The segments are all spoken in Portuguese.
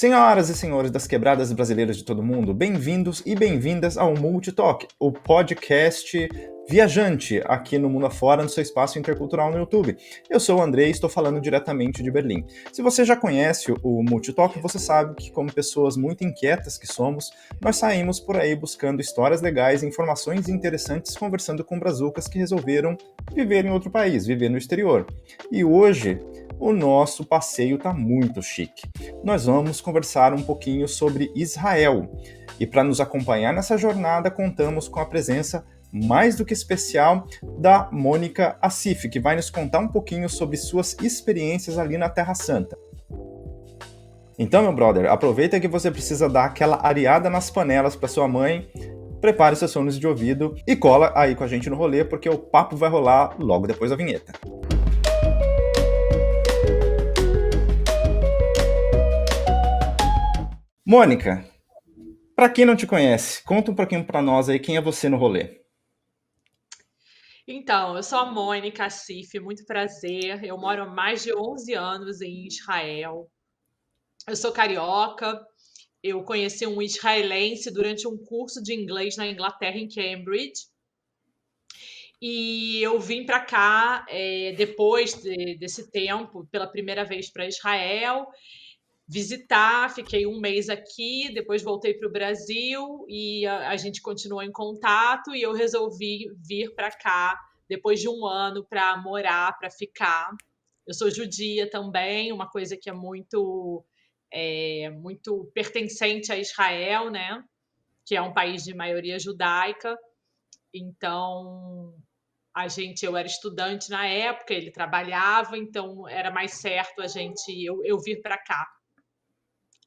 Senhoras e senhores das quebradas brasileiras de todo mundo, bem-vindos e bem-vindas ao Multitalk, o podcast viajante aqui no mundo afora, no seu espaço intercultural no YouTube. Eu sou o André e estou falando diretamente de Berlim. Se você já conhece o Multitalk, você sabe que, como pessoas muito inquietas que somos, nós saímos por aí buscando histórias legais e informações interessantes, conversando com brazucas que resolveram viver em outro país, viver no exterior. E hoje, o nosso passeio está muito chique. Nós vamos conversar um pouquinho sobre Israel. E para nos acompanhar nessa jornada, contamos com a presença mais do que especial da Mônica Assif, que vai nos contar um pouquinho sobre suas experiências ali na Terra Santa. Então, meu brother, aproveita que você precisa dar aquela areada nas panelas para sua mãe, prepare seus fones de ouvido e cola aí com a gente no rolê, porque o papo vai rolar logo depois da vinheta. Mônica, para quem não te conhece, conta um pouquinho para nós aí quem é você no rolê. Então, eu sou a Mônica Assif, muito prazer. Eu moro há mais de 11 anos em Israel. Eu sou carioca. Eu conheci um israelense durante um curso de inglês na Inglaterra, em Cambridge. E eu vim para cá depois desse tempo, pela primeira vez para Israel, visitar. Fiquei um mês aqui, depois voltei para o Brasil e a gente continuou em contato. E eu resolvi vir para cá depois de um ano para morar, para ficar. Eu sou judia também, uma coisa que é muito pertencente a Israel, né? Que é um país de maioria judaica. Então, eu era estudante na época, ele trabalhava, então era mais certo eu vir para cá,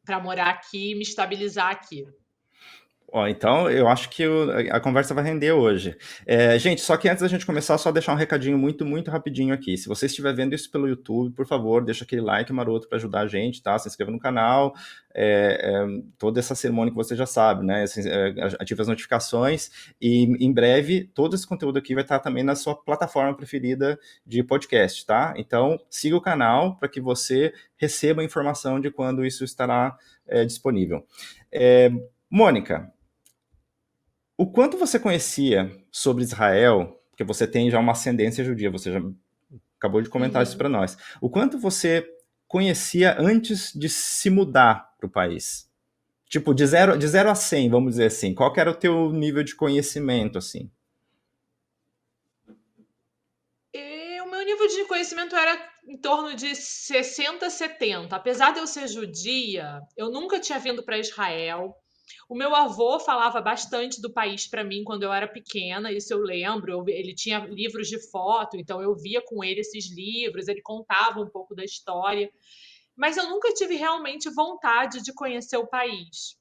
para morar aqui e me estabilizar aqui. Ó, então, eu acho que a conversa vai render hoje. Gente, só que antes da gente começar, só deixar um recadinho muito, muito rapidinho aqui. Se você estiver vendo isso pelo YouTube, por favor, deixa aquele like maroto para ajudar a gente, tá? Se inscreva no canal, toda essa cerimônia que você já sabe, né? Ative as notificações e, em breve, todo esse conteúdo aqui vai estar também na sua plataforma preferida de podcast, tá? Então, siga o canal para que você receba a informação de quando isso estará disponível. Mônica, o quanto você conhecia sobre Israel, porque você tem já uma ascendência judia, você já acabou de comentar isso para nós. O quanto você conhecia antes de se mudar para o país? Tipo, de 0 a 100, vamos dizer assim. Qual que era o teu nível de conhecimento, assim? O meu nível de conhecimento era em torno de 60, 70. Apesar de eu ser judia, eu nunca tinha vindo para Israel. O meu avô falava bastante do país para mim quando eu era pequena, isso eu lembro. Ele tinha livros de foto, então eu via com ele esses livros, ele contava um pouco da história. Mas eu nunca tive realmente vontade de conhecer o país.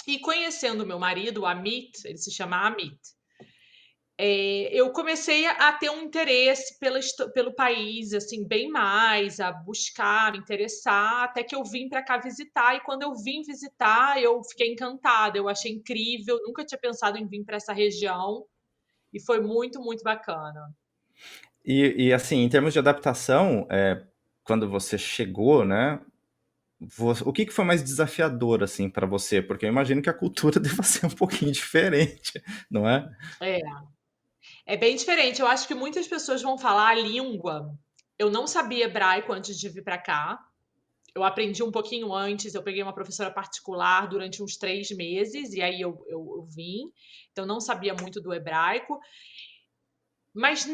E conhecendo meu marido, o Amit, ele se chama Amit, eu comecei a ter um interesse pelo país, assim, bem mais, a buscar, me interessar, até que eu vim para cá visitar. E quando eu vim visitar, eu fiquei encantada, eu achei incrível, nunca tinha pensado em vir para essa região, e foi muito, muito bacana. E assim, em termos de adaptação, quando você chegou, né? O que foi mais desafiador, assim, para você? Porque eu imagino que a cultura deva ser um pouquinho diferente, não é? É, é bem diferente. Eu acho que muitas pessoas vão falar a língua. Eu não sabia hebraico antes de vir para cá. Eu aprendi um pouquinho antes, eu peguei uma professora particular durante uns 3 meses, e aí eu vim, então não sabia muito do hebraico, mas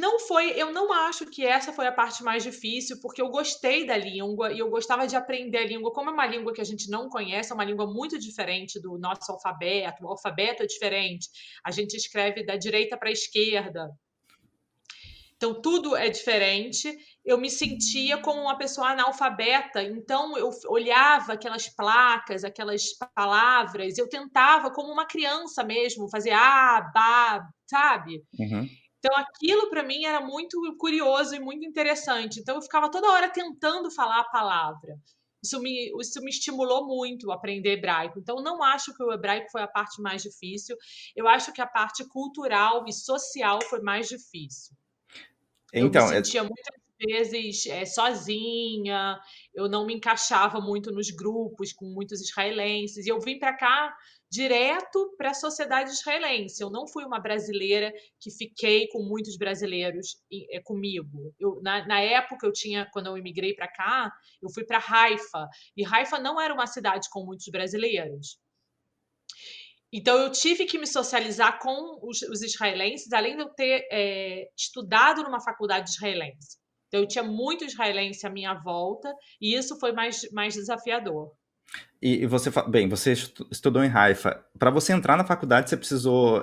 eu não acho que essa foi a parte mais difícil, porque eu gostei da língua e eu gostava de aprender a língua. Como é uma língua que a gente não conhece, é uma língua muito diferente do nosso alfabeto, o alfabeto é diferente, a gente escreve da direita para a esquerda, então, tudo é diferente. Eu me sentia como uma pessoa analfabeta, então eu olhava aquelas placas, aquelas palavras, eu tentava, como uma criança mesmo, fazer ba, sabe? Uhum. Então, aquilo para mim era muito curioso e muito interessante. Então, eu ficava toda hora tentando falar a palavra. Isso me estimulou muito a aprender hebraico. Então, não acho que o hebraico foi a parte mais difícil. Eu acho que a parte cultural e social foi mais difícil. Eu me Então, sentia muito. vezes sozinha, eu não me encaixava muito nos grupos com muitos israelenses, e eu vim para cá direto para a sociedade israelense. Eu não fui uma brasileira que fiquei com muitos brasileiros comigo. Na época, quando eu imigrei para cá, eu fui para Haifa, e Haifa não era uma cidade com muitos brasileiros. Então, eu tive que me socializar com os israelenses, além de eu ter estudado numa faculdade israelense. Então, eu tinha muito israelense à minha volta, e isso foi mais desafiador. E você, bem, você estudou em Haifa. Para você entrar na faculdade, você precisou,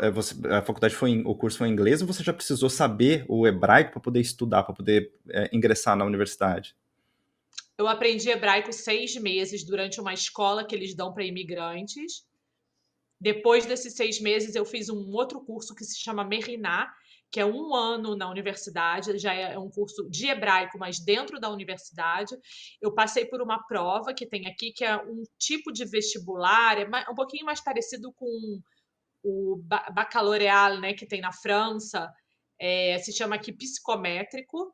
a faculdade o curso foi em inglês, ou você já precisou saber o hebraico para poder estudar, para poder ingressar na universidade? Eu aprendi hebraico 6 meses durante uma escola que eles dão para imigrantes. Depois desses 6 meses, eu fiz um outro curso que se chama Meriná, que é 1 ano na universidade, já é um curso de hebraico, mas dentro da universidade. Eu passei por uma prova que tem aqui, que é um tipo de vestibular, é um pouquinho mais parecido com o baccalaureat, né, que tem na França, se chama aqui psicométrico.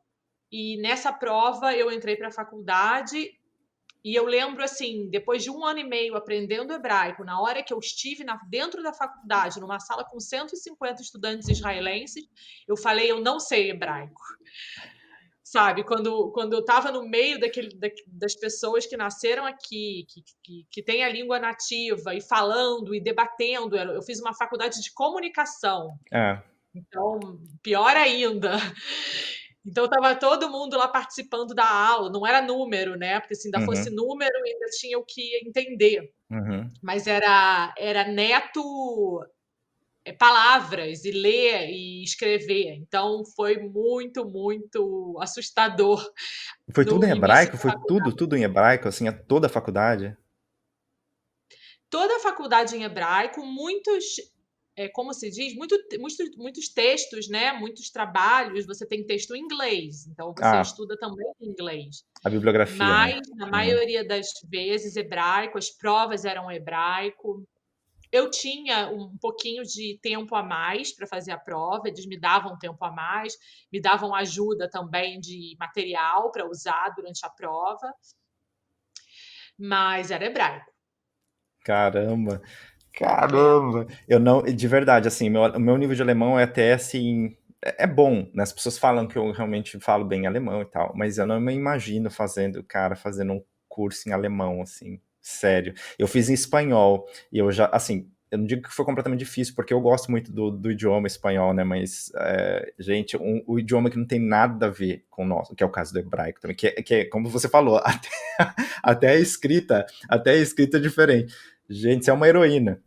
E nessa prova eu entrei para a faculdade, e eu lembro, assim, depois de 1 ano e meio aprendendo hebraico, na hora que eu estive dentro da faculdade, numa sala com 150 estudantes israelenses, eu falei: eu não sei hebraico. Sabe, quando eu estava no meio das pessoas que nasceram aqui, que têm a língua nativa, e falando e debatendo, eu fiz uma faculdade de comunicação, É. então pior ainda. Então estava todo mundo lá participando da aula, não era número, né, porque se ainda fosse Uhum, número, ainda tinha o que entender, uhum. mas era neto, palavras, e ler e escrever, então foi muito, muito assustador Foi tudo no em início hebraico? da Foi faculdade. tudo em hebraico, assim, toda a faculdade? Toda a faculdade em hebraico, como se diz, muitos textos, né, muitos trabalhos, você tem texto em inglês, então você Ah, estuda também em inglês. a bibliografia, né? Mas, na Uhum. maioria das vezes, hebraico, as provas eram hebraico. Eu tinha um pouquinho de tempo a mais para fazer a prova, eles me davam tempo a mais, me davam ajuda também de material para usar durante a prova, mas era hebraico. Caramba, É. caramba. Eu não, de verdade, assim, o meu nível de alemão é até assim, é bom, né? As pessoas falam que eu realmente falo bem alemão e tal, mas eu não me imagino fazendo um curso em alemão, assim, sério. Eu fiz em espanhol e eu já, assim, eu não digo que foi completamente difícil, porque eu gosto muito do idioma espanhol, né? Mas, gente, o idioma que não tem nada a ver com o nosso, que é o caso do hebraico também, que é como você falou, até até a escrita é diferente. Gente, você é uma heroína.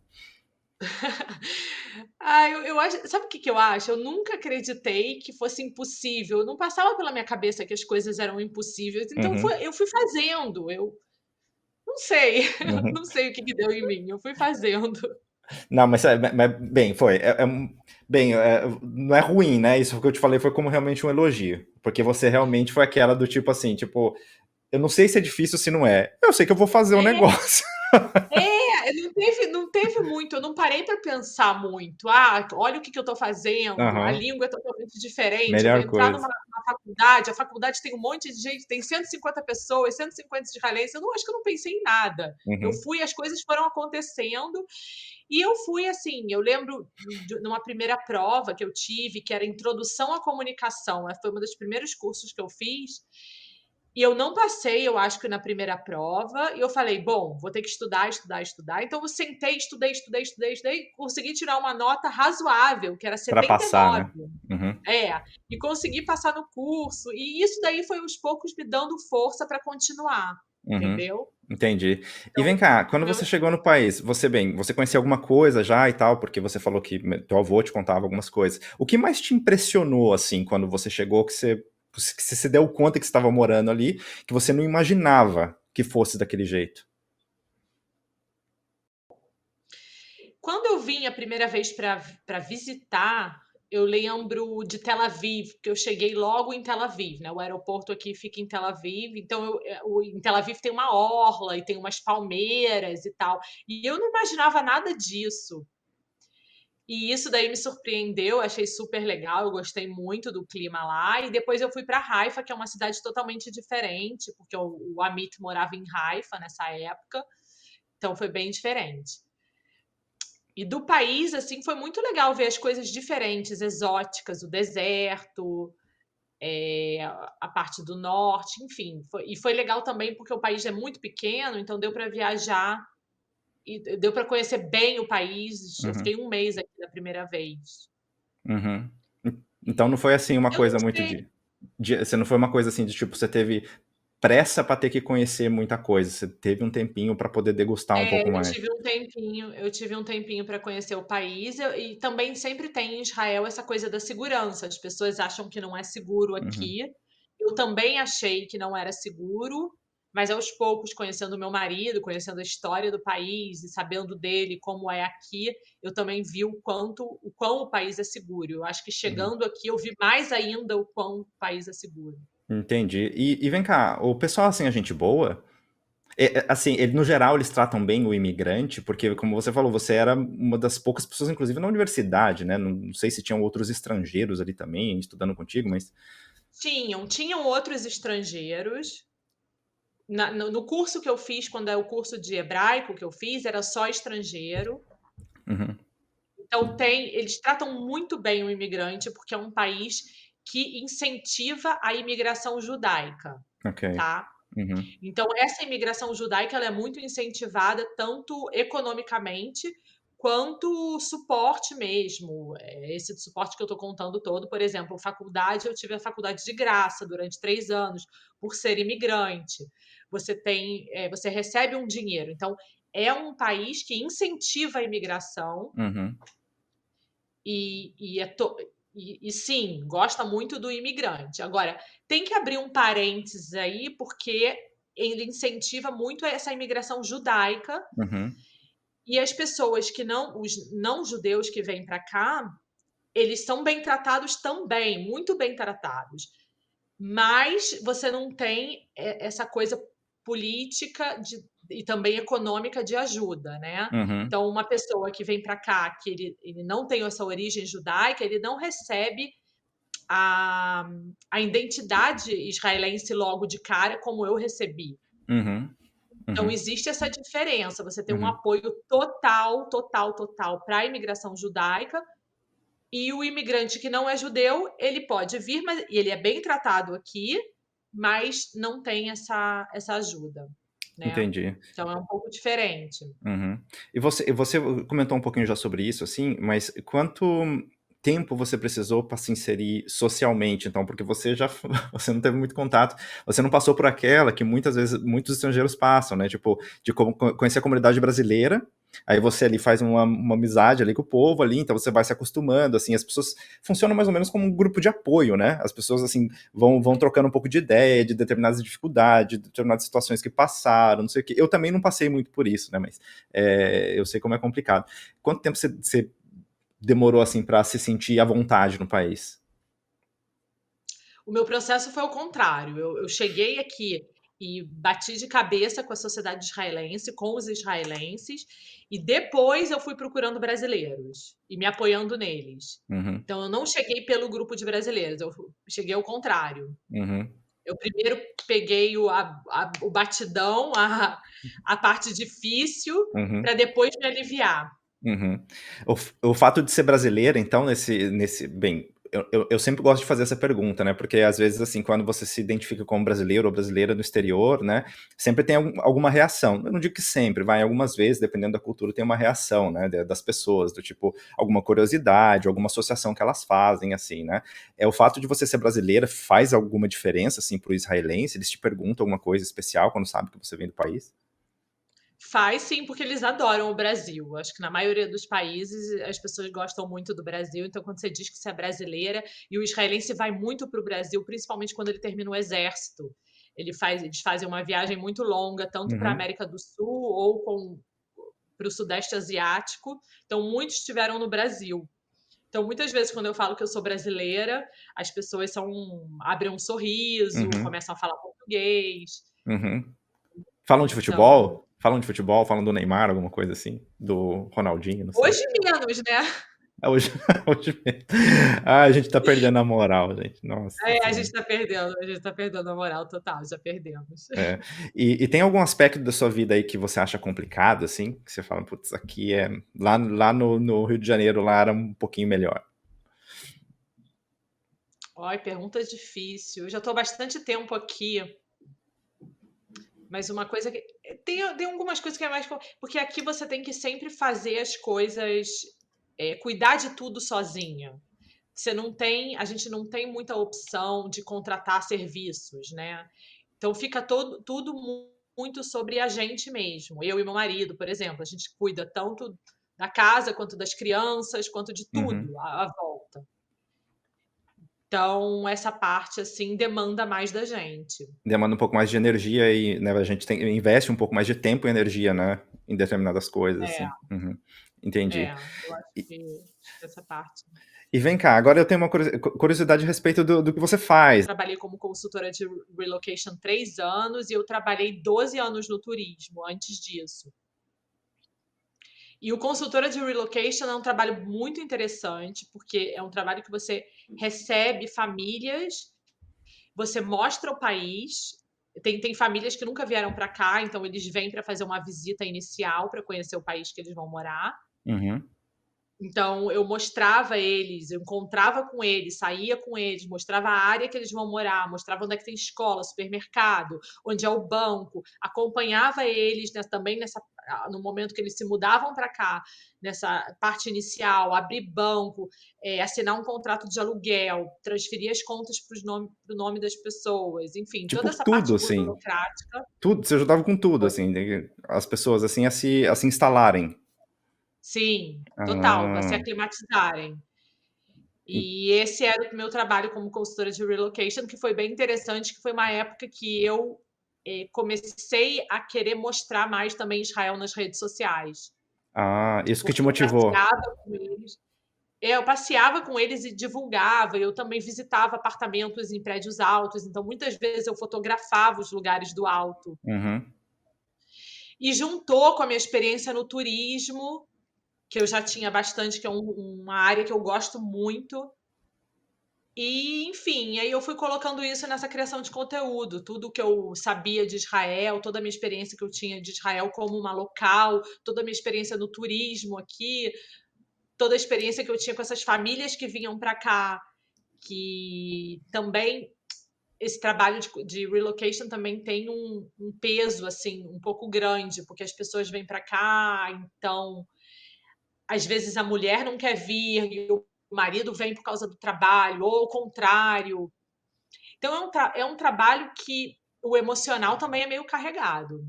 Ah, eu acho, sabe o que que eu acho? Eu nunca acreditei que fosse impossível, não passava pela minha cabeça que as coisas eram impossíveis, então Uhum, eu fui fazendo, eu não sei, uhum. não sei o que que deu em mim, eu fui fazendo. Não, bem, foi. Bem, não é ruim, né? Isso que eu te falei foi como realmente um elogio. Porque você realmente foi aquela do tipo assim, tipo, eu não sei se é difícil, se não é. Eu sei que eu vou fazer o É, negócio. não teve muito, eu não parei para pensar muito. Ah, olha o que que eu estou fazendo, a Aham, língua é totalmente diferente, eu vou melhor entrar coisa. numa faculdade, a faculdade tem um monte de gente, tem 150 pessoas, 150 israelenses, eu não acho que eu não pensei em nada. Eu Uhum. fui, as coisas foram acontecendo, e eu fui assim, eu lembro numa primeira prova que eu tive, que era Introdução à Comunicação, foi um dos primeiros cursos que eu fiz, e eu não passei, eu acho que na primeira prova, e eu falei: "Bom, vou ter que estudar, estudar, estudar". Então eu sentei, estudei, estudei, estudei, estudei, consegui tirar uma nota razoável, que era Pra passar, 79. né? Uhum, É, e consegui passar no curso, e isso daí foi aos poucos me dando força para continuar, uhum. entendeu? Entendi. E Então, vem cá, o quando meu você chegou no país, você conhecia alguma coisa já e tal, porque você falou que teu avô te contava algumas coisas. O que mais te impressionou, assim, quando você chegou, que você se deu conta que você estava morando ali, que você não imaginava que fosse daquele jeito? Quando eu vim a primeira vez para visitar, eu lembro de Tel Aviv, porque eu cheguei logo em Tel Aviv, né, o aeroporto aqui fica em Tel Aviv, então em Tel Aviv tem uma orla e tem umas palmeiras e tal, e eu não imaginava nada disso. E isso daí me surpreendeu, achei super legal, eu gostei muito do clima lá. E depois eu fui para Haifa, que é uma cidade totalmente diferente, porque o Amit morava em Haifa nessa época, então foi bem diferente. E do país, assim, foi muito legal ver as coisas diferentes, exóticas, o deserto, a parte do norte, enfim. E foi legal também porque o país é muito pequeno, então deu para viajar e deu para conhecer bem o país. Eu Uhum, fiquei um mês aqui da primeira vez. uhum. Então não foi assim uma Eu não coisa muito sei. você não foi uma coisa assim de tipo, você teve pressa para ter que conhecer muita coisa, você teve um tempinho para poder degustar um pouco mais. Eu tive um tempinho para conhecer o país e também sempre tem em Israel essa coisa da segurança. As pessoas acham que não é seguro Uhum, aqui. Eu também achei que não era seguro, mas aos poucos, conhecendo o meu marido, conhecendo a história do país e sabendo dele como é aqui, eu também vi o quão o país é seguro. Eu acho que uhum. chegando aqui eu vi mais ainda o quão o país é seguro. Entendi. E vem cá, o pessoal, assim, é gente boa? Assim, no geral, eles tratam bem o imigrante, porque, como você falou, você era uma das poucas pessoas, inclusive na universidade, né? Não sei se tinham outros estrangeiros ali também, estudando contigo, mas. Tinham outros estrangeiros. No curso que eu fiz, quando é o curso de hebraico que eu fiz, era só estrangeiro. Uhum, Então, eles tratam muito bem o imigrante, porque é um país que incentiva a imigração judaica, ok. tá? Uhum, Então, essa imigração judaica ela é muito incentivada, tanto economicamente, quanto suporte mesmo. Esse suporte que eu estou contando todo, por exemplo, faculdade, eu tive a faculdade de graça durante 3 anos, por ser imigrante. Você recebe um dinheiro. Então, é um país que incentiva a imigração uhum, e, e, é to- e sim, gosta muito do imigrante. Agora, tem que abrir um parênteses aí, porque ele incentiva muito essa imigração judaica uhum, e as pessoas que não, os não judeus que vêm para cá, eles são bem tratados também, muito bem tratados. Mas você não tem essa coisa política e também econômica de ajuda, né? uhum, Então, uma pessoa que vem para cá, que ele não tem essa origem judaica, ele não recebe a, a identidade israelense logo de cara, como eu recebi. uhum, Então, uhum, existe essa diferença. Você tem um uhum. apoio total, total, total para a imigração judaica, e o imigrante que não é judeu, ele pode vir, mas e ele é bem tratado aqui, mas não tem essa ajuda, né? Entendi. Então é um pouco diferente. Uhum. E você comentou um pouquinho já sobre isso, assim, mas quanto tempo você precisou para se inserir socialmente, então? Porque você já você não teve muito contato, você não passou por aquela que muitas vezes muitos estrangeiros passam, né? Tipo, de como conhecer a comunidade brasileira, aí você ali faz uma amizade ali com o povo ali, então você vai se acostumando, assim, as pessoas funcionam mais ou menos como um grupo de apoio, né? As pessoas, assim, vão trocando um pouco de ideia, de determinadas dificuldades, de determinadas situações que passaram, não sei o quê. Eu também não passei muito por isso, né? Mas eu sei como é complicado. Quanto tempo você demorou assim para se sentir à vontade no país? O meu processo foi o contrário. Eu cheguei aqui e bati de cabeça com a sociedade israelense, com os israelenses, e depois eu fui procurando brasileiros e me apoiando neles. Uhum, Então eu não cheguei pelo grupo de brasileiros, eu cheguei ao contrário. uhum, Eu primeiro peguei o batidão, a parte difícil, uhum, para depois me aliviar. uhum. O fato de ser brasileira, então, bem, eu sempre gosto de fazer essa pergunta, né? Porque às vezes, assim, quando você se identifica como brasileiro ou brasileira no exterior, né? Sempre tem alguma reação. Eu não digo que sempre, vai, algumas vezes, dependendo da cultura, tem uma reação, né? Das pessoas, do tipo, alguma curiosidade, alguma associação que elas fazem, assim, né? O fato de você ser brasileira faz alguma diferença, assim, pro israelense? Eles te perguntam alguma coisa especial quando sabem que você vem do país? Faz sim, porque eles adoram o Brasil. Acho que na maioria dos países as pessoas gostam muito do Brasil. Então, quando você diz que você é brasileira, e o israelense vai muito para o Brasil, principalmente quando ele termina o exército. Eles fazem uma viagem muito longa, tanto para a Uhum, América do Sul ou para o Sudeste Asiático. Então, muitos estiveram no Brasil. Então, muitas vezes, quando eu falo que eu sou brasileira, as pessoas abrem um sorriso, uhum, começam a falar português. uhum. Falam de Então, futebol? Falam de futebol, falam do Neymar, alguma coisa assim? Do Ronaldinho, não sei. hoje menos, né? Hoje, hoje mesmo. Ah, a gente tá perdendo a moral, gente. Nossa A Senhora. gente tá perdendo a moral total, já perdemos. É. E tem algum aspecto da sua vida aí que você acha complicado, assim? Que você fala, putz, aqui é. Lá no Rio de Janeiro, lá era um pouquinho melhor. Olha, pergunta difícil. Eu já estou há bastante tempo aqui, mas uma coisa que. Tem algumas coisas que é mais. Porque aqui você tem que sempre fazer as coisas, cuidar de tudo sozinha. Você não tem. A gente não tem muita opção de contratar serviços, né? Então fica tudo muito sobre a gente mesmo. Eu e meu marido, por exemplo, a gente cuida tanto da casa, quanto das crianças, quanto de Uhum. tudo à volta. Então, essa parte, assim, demanda mais da gente. Demanda um pouco mais de energia e, né, a gente investe um pouco mais de tempo e energia, né? Em determinadas coisas, É, assim. Uhum. Entendi. eu acho E, que essa parte. e vem cá, agora eu tenho uma curiosidade a respeito do que você faz. Trabalhei como consultora de relocation 3 anos e eu trabalhei 12 anos no turismo antes disso. E o consultora de relocation é um trabalho muito interessante, porque é um trabalho que você recebe famílias, você mostra o país. Tem famílias que nunca vieram para cá, então eles vêm para fazer uma visita inicial para conhecer o país que eles vão morar. Uhum. Então, eu mostrava eles, eu encontrava com eles, saía com eles, mostrava a área que eles vão morar, mostrava onde é que tem escola, supermercado, onde é o banco, acompanhava eles, né, também no momento que eles se mudavam para cá, nessa parte inicial, abrir banco, assinar um contrato de aluguel, transferir as contas para o nome das pessoas, enfim, toda Tipo, essa tudo, parte assim. burocrática. Tudo, você ajudava com tudo, assim, as pessoas, assim, a se instalarem. Sim, total, para se Ah, aclimatizarem. E esse era o meu trabalho como consultora de relocation, que foi bem interessante, que foi uma época que eu comecei a querer mostrar mais também Israel nas redes sociais, isso que te porque eu motivou. passeava com eles. Eu passeava com eles e divulgava, eu também visitava apartamentos em prédios altos, então muitas vezes eu fotografava os lugares do alto. Uhum. E juntou com a minha experiência no turismo, que eu já tinha bastante, que é uma área que eu gosto muito. E, enfim, aí eu fui colocando isso nessa criação de conteúdo, tudo que eu sabia de Israel, toda a minha experiência que eu tinha de Israel como uma local, toda a minha experiência no turismo aqui, toda a experiência que eu tinha com essas famílias que vinham para cá, que também esse trabalho de relocation também tem um peso assim um pouco grande, porque as pessoas vêm para cá, então às vezes a mulher não quer vir e o marido vem por causa do trabalho, ou o contrário. Então é um trabalho que o emocional também é meio carregado.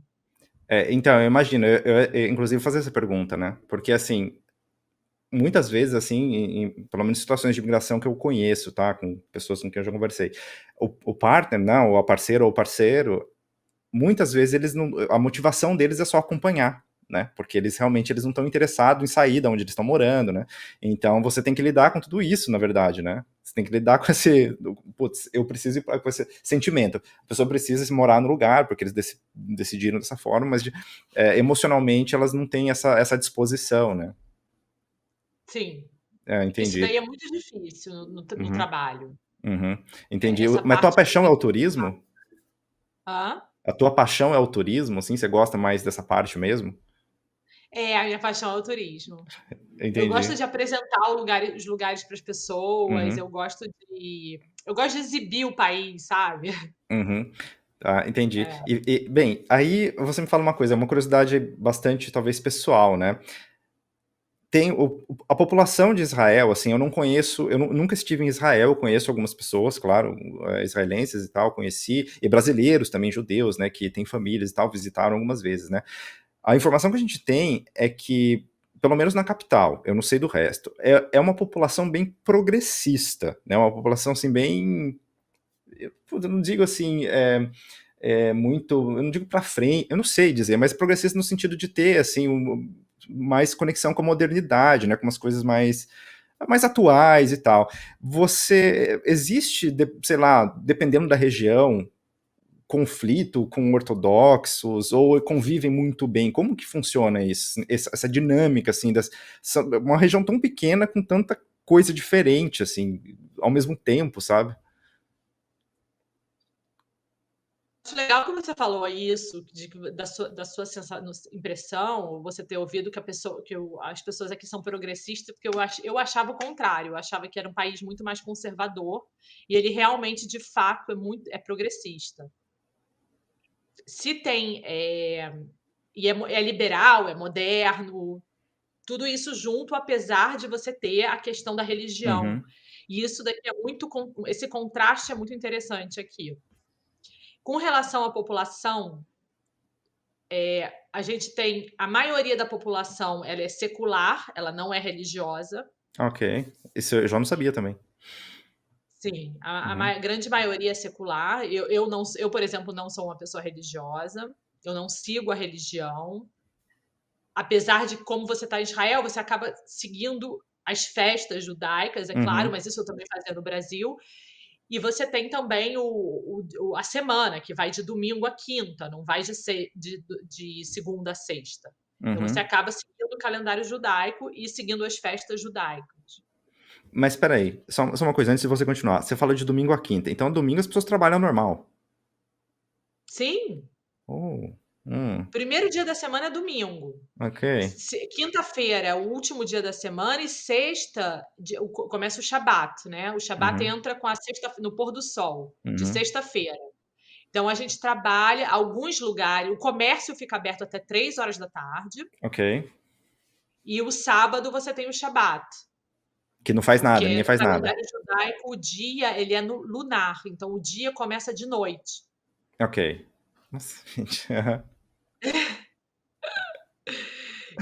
Então, eu imagino, eu, inclusive fazer essa pergunta, né? Porque, assim, muitas vezes, assim, pelo menos situações de imigração que eu conheço, tá? Com pessoas com quem eu já conversei, o partner, não, ou a parceira ou o parceiro, muitas vezes eles não, a motivação deles é só acompanhar, né? Porque eles não estão interessados em sair da onde eles estão morando, né? Então você tem que lidar com tudo isso, na verdade, né? Você tem que lidar com esse, putz, eu preciso ir com esse sentimento. A pessoa precisa morar no lugar porque eles decidiram dessa forma, mas emocionalmente elas não têm essa disposição, né? Sim, isso Entendi. daí é muito difícil no Uhum, trabalho. uhum, entendi. Essa Mas tua parte paixão é o turismo? hã? A tua paixão é o turismo, assim? Você gosta mais dessa parte mesmo? É, a minha paixão é o turismo. Eu gosto Entendi. de apresentar os lugares para as pessoas, Uhum. eu gosto de exibir o país, sabe. Uhum. Tá, entendi. É. Bem, aí você me fala uma coisa, é uma curiosidade bastante, talvez, pessoal, né? Tem a população de Israel, assim, eu não conheço, eu nunca estive em Israel, eu conheço algumas pessoas, claro, israelenses e tal, conheci, e brasileiros também, judeus, né, que têm famílias e tal, visitaram algumas vezes, né? A informação que a gente tem é que, pelo menos na capital, eu não sei do resto, é uma população bem progressista, né? Uma população, assim, bem, eu não digo assim, muito, eu não digo para frente, eu não sei dizer, mas progressista no sentido de ter assim mais conexão com a modernidade, né, com umas coisas mais atuais e tal. Você existe, sei lá, dependendo da região, conflito com ortodoxos ou convivem muito bem? Como que funciona isso? Essa dinâmica, assim, uma região tão pequena com tanta coisa diferente, assim, ao mesmo tempo, sabe? Acho legal que você falou isso, da sua impressão, você ter ouvido que as pessoas aqui são progressistas, porque eu achava o contrário, eu achava que era um país muito mais conservador, e ele realmente, de fato, é progressista. Se tem, é liberal, é moderno, tudo isso junto, apesar de você ter a questão da religião. Uhum, E isso daqui esse contraste é muito interessante aqui. Com relação à população, a gente tem a maioria da população, ela é secular, ela não é religiosa. ok. Isso eu já não sabia também. Sim, Uhum, grande maioria é secular. Eu, por exemplo, não sou uma pessoa religiosa, eu não sigo a religião. Apesar de, como você está em Israel, você acaba seguindo as festas judaicas, é claro, uhum, mas isso eu também fazia no Brasil. E você tem também a semana, que vai de domingo a quinta, não vai de segunda a sexta. Então você uhum. acaba seguindo o calendário judaico e seguindo as festas judaicas. Mas peraí, só uma coisa, antes de você continuar. Você falou de domingo a quinta, então domingo as pessoas trabalham normal. Sim, Oh, primeiro dia da semana é domingo. ok. Quinta-feira é o último dia da semana e sexta começa o Shabat, né? O Shabat Uhum, entra com a sexta no pôr do sol, de uhum, sexta-feira. Então a gente trabalha alguns lugares, o comércio fica aberto até 3 horas da tarde ok. e o sábado você tem o Shabat, Que não faz nada, porque ninguém no faz nada. calendário judaico o dia ele é no lunar, então o dia começa de noite. Ok. Nossa, gente. Aham.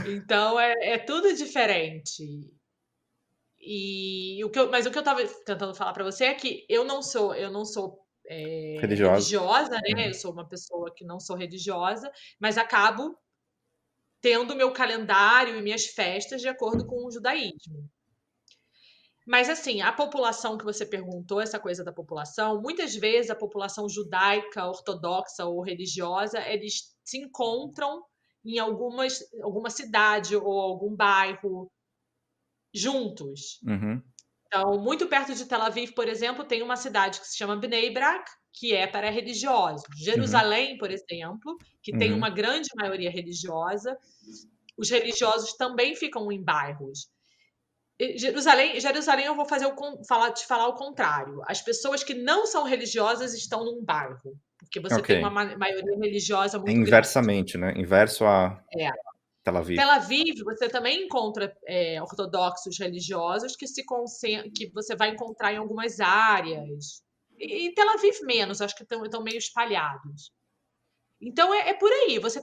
Então é tudo diferente. Mas o que eu estava tentando falar para você é que eu não sou Religiosa. religiosa, né? Eu Uhum. sou uma pessoa que não sou religiosa, mas acabo tendo meu calendário e minhas festas de acordo com o judaísmo. Mas assim, a população que você perguntou, essa coisa da população, muitas vezes a população judaica, ortodoxa ou religiosa, eles se encontram em alguma cidade ou algum bairro juntos. Uhum. Então, muito perto de Tel Aviv, por exemplo, tem uma cidade que se chama Bnei Brak, que é para religiosos. Uhum. Jerusalém, por exemplo, que tem uma Uhum. grande maioria religiosa, os religiosos também ficam em bairros. Jerusalém, eu vou te falar o contrário. As pessoas que não são religiosas estão num bairro, porque você Ok. tem uma maioria religiosa É muito grande. inversamente, né? Inverso a É. Tel Aviv. Tel Aviv, você também encontra ortodoxos religiosos que você vai encontrar em algumas áreas. E Tel Aviv menos, acho que estão meio espalhados. Então é por aí. Você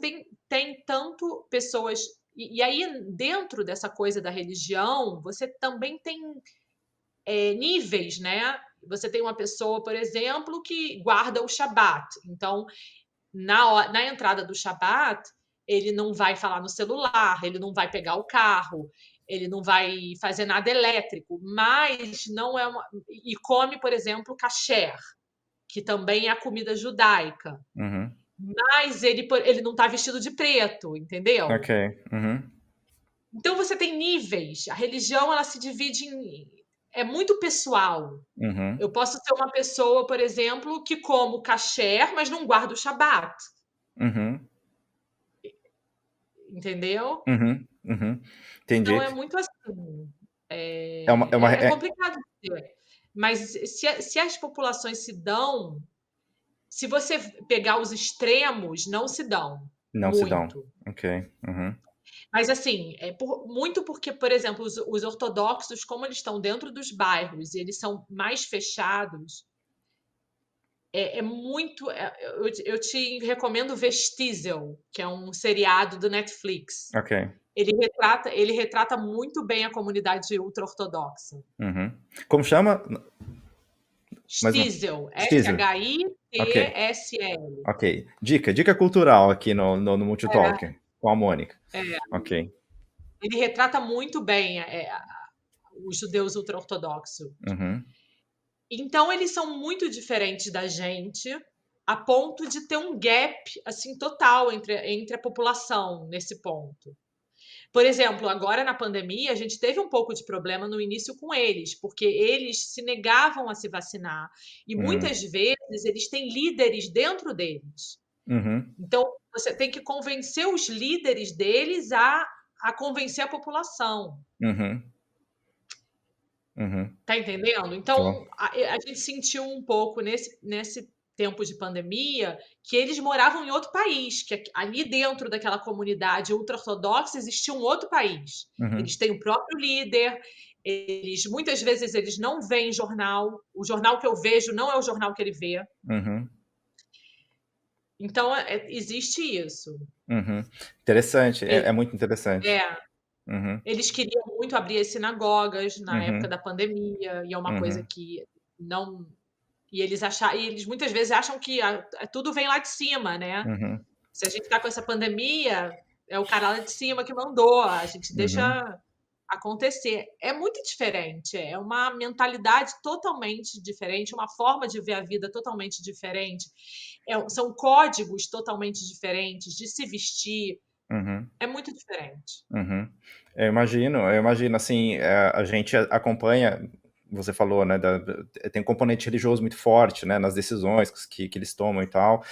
tem tanto pessoas. E aí, dentro dessa coisa da religião, você também tem níveis, né? Você tem uma pessoa, por exemplo, que guarda o Shabat. Então, na entrada do Shabat, ele não vai falar no celular, ele não vai pegar o carro, ele não vai fazer nada elétrico, mas não é uma. E come, por exemplo, kasher, que também é a comida judaica. Uhum. Mas ele não está vestido de preto, Ok. entendeu? Uhum. Então você tem níveis. A religião ela se divide em. É muito pessoal. Uhum. Eu posso ser uma pessoa, por exemplo, que como kasher, mas não guardo o Shabat, Uhum. entendeu? Uhum. Uhum. Então Entendi. é muito assim. É É. complicado dizer. Mas se as populações se dão, se você pegar os extremos, não se dão Não se dão. muito. Ok. Uhum. Mas assim, muito porque, por exemplo, os ortodoxos, como eles estão dentro dos bairros e eles são mais fechados, muito. Eu te recomendo ver Stiesel, que é um seriado do Netflix. Ok. Ele retrata muito bem a comunidade ultra-ortodoxa. Uhum. Como chama? Mais uma. Stiesel, Teaser. Ok. Shytsl. Ok. Dica cultural aqui no Multitalk com a Mônica. É, Ok. ele retrata muito bem os judeus ultra-ortodoxos. Uhum. Então, eles são muito diferentes da gente, a ponto de ter um gap assim total entre a população nesse ponto. Por exemplo, agora na pandemia, a gente teve um pouco de problema no início com eles, porque eles se negavam a se vacinar. E Hum, muitas vezes eles têm líderes dentro deles. uhum, Então, você tem que convencer os líderes deles a convencer a população. uhum, uhum. Tá entendendo? Tô. Então, a gente sentiu um pouco nesse tempo de pandemia que eles moravam em outro país, que ali dentro daquela comunidade ultra-ortodoxa existia um outro país. Uhum, Eles têm o próprio líder, eles muitas vezes eles não veem jornal, o jornal que eu vejo não é o jornal que ele vê. uhum, Então, existe isso. uhum. Interessante, E- é muito interessante. É, Uhum, eles queriam muito abrir as sinagogas na época uhum, da pandemia, e é uma coisa uhum, que não. E eles muitas vezes acham que tudo vem lá de cima, né? uhum, Se a gente está com essa pandemia, é o cara lá de cima que mandou, a gente uhum, deixa acontecer. É muito diferente, é uma mentalidade totalmente diferente, uma forma de ver a vida totalmente diferente. São códigos totalmente diferentes de se vestir, uhum. é muito diferente. Uhum. Eu imagino, assim, a gente acompanha, você falou, né, tem um componente religioso muito forte, né, nas decisões que eles tomam e tal,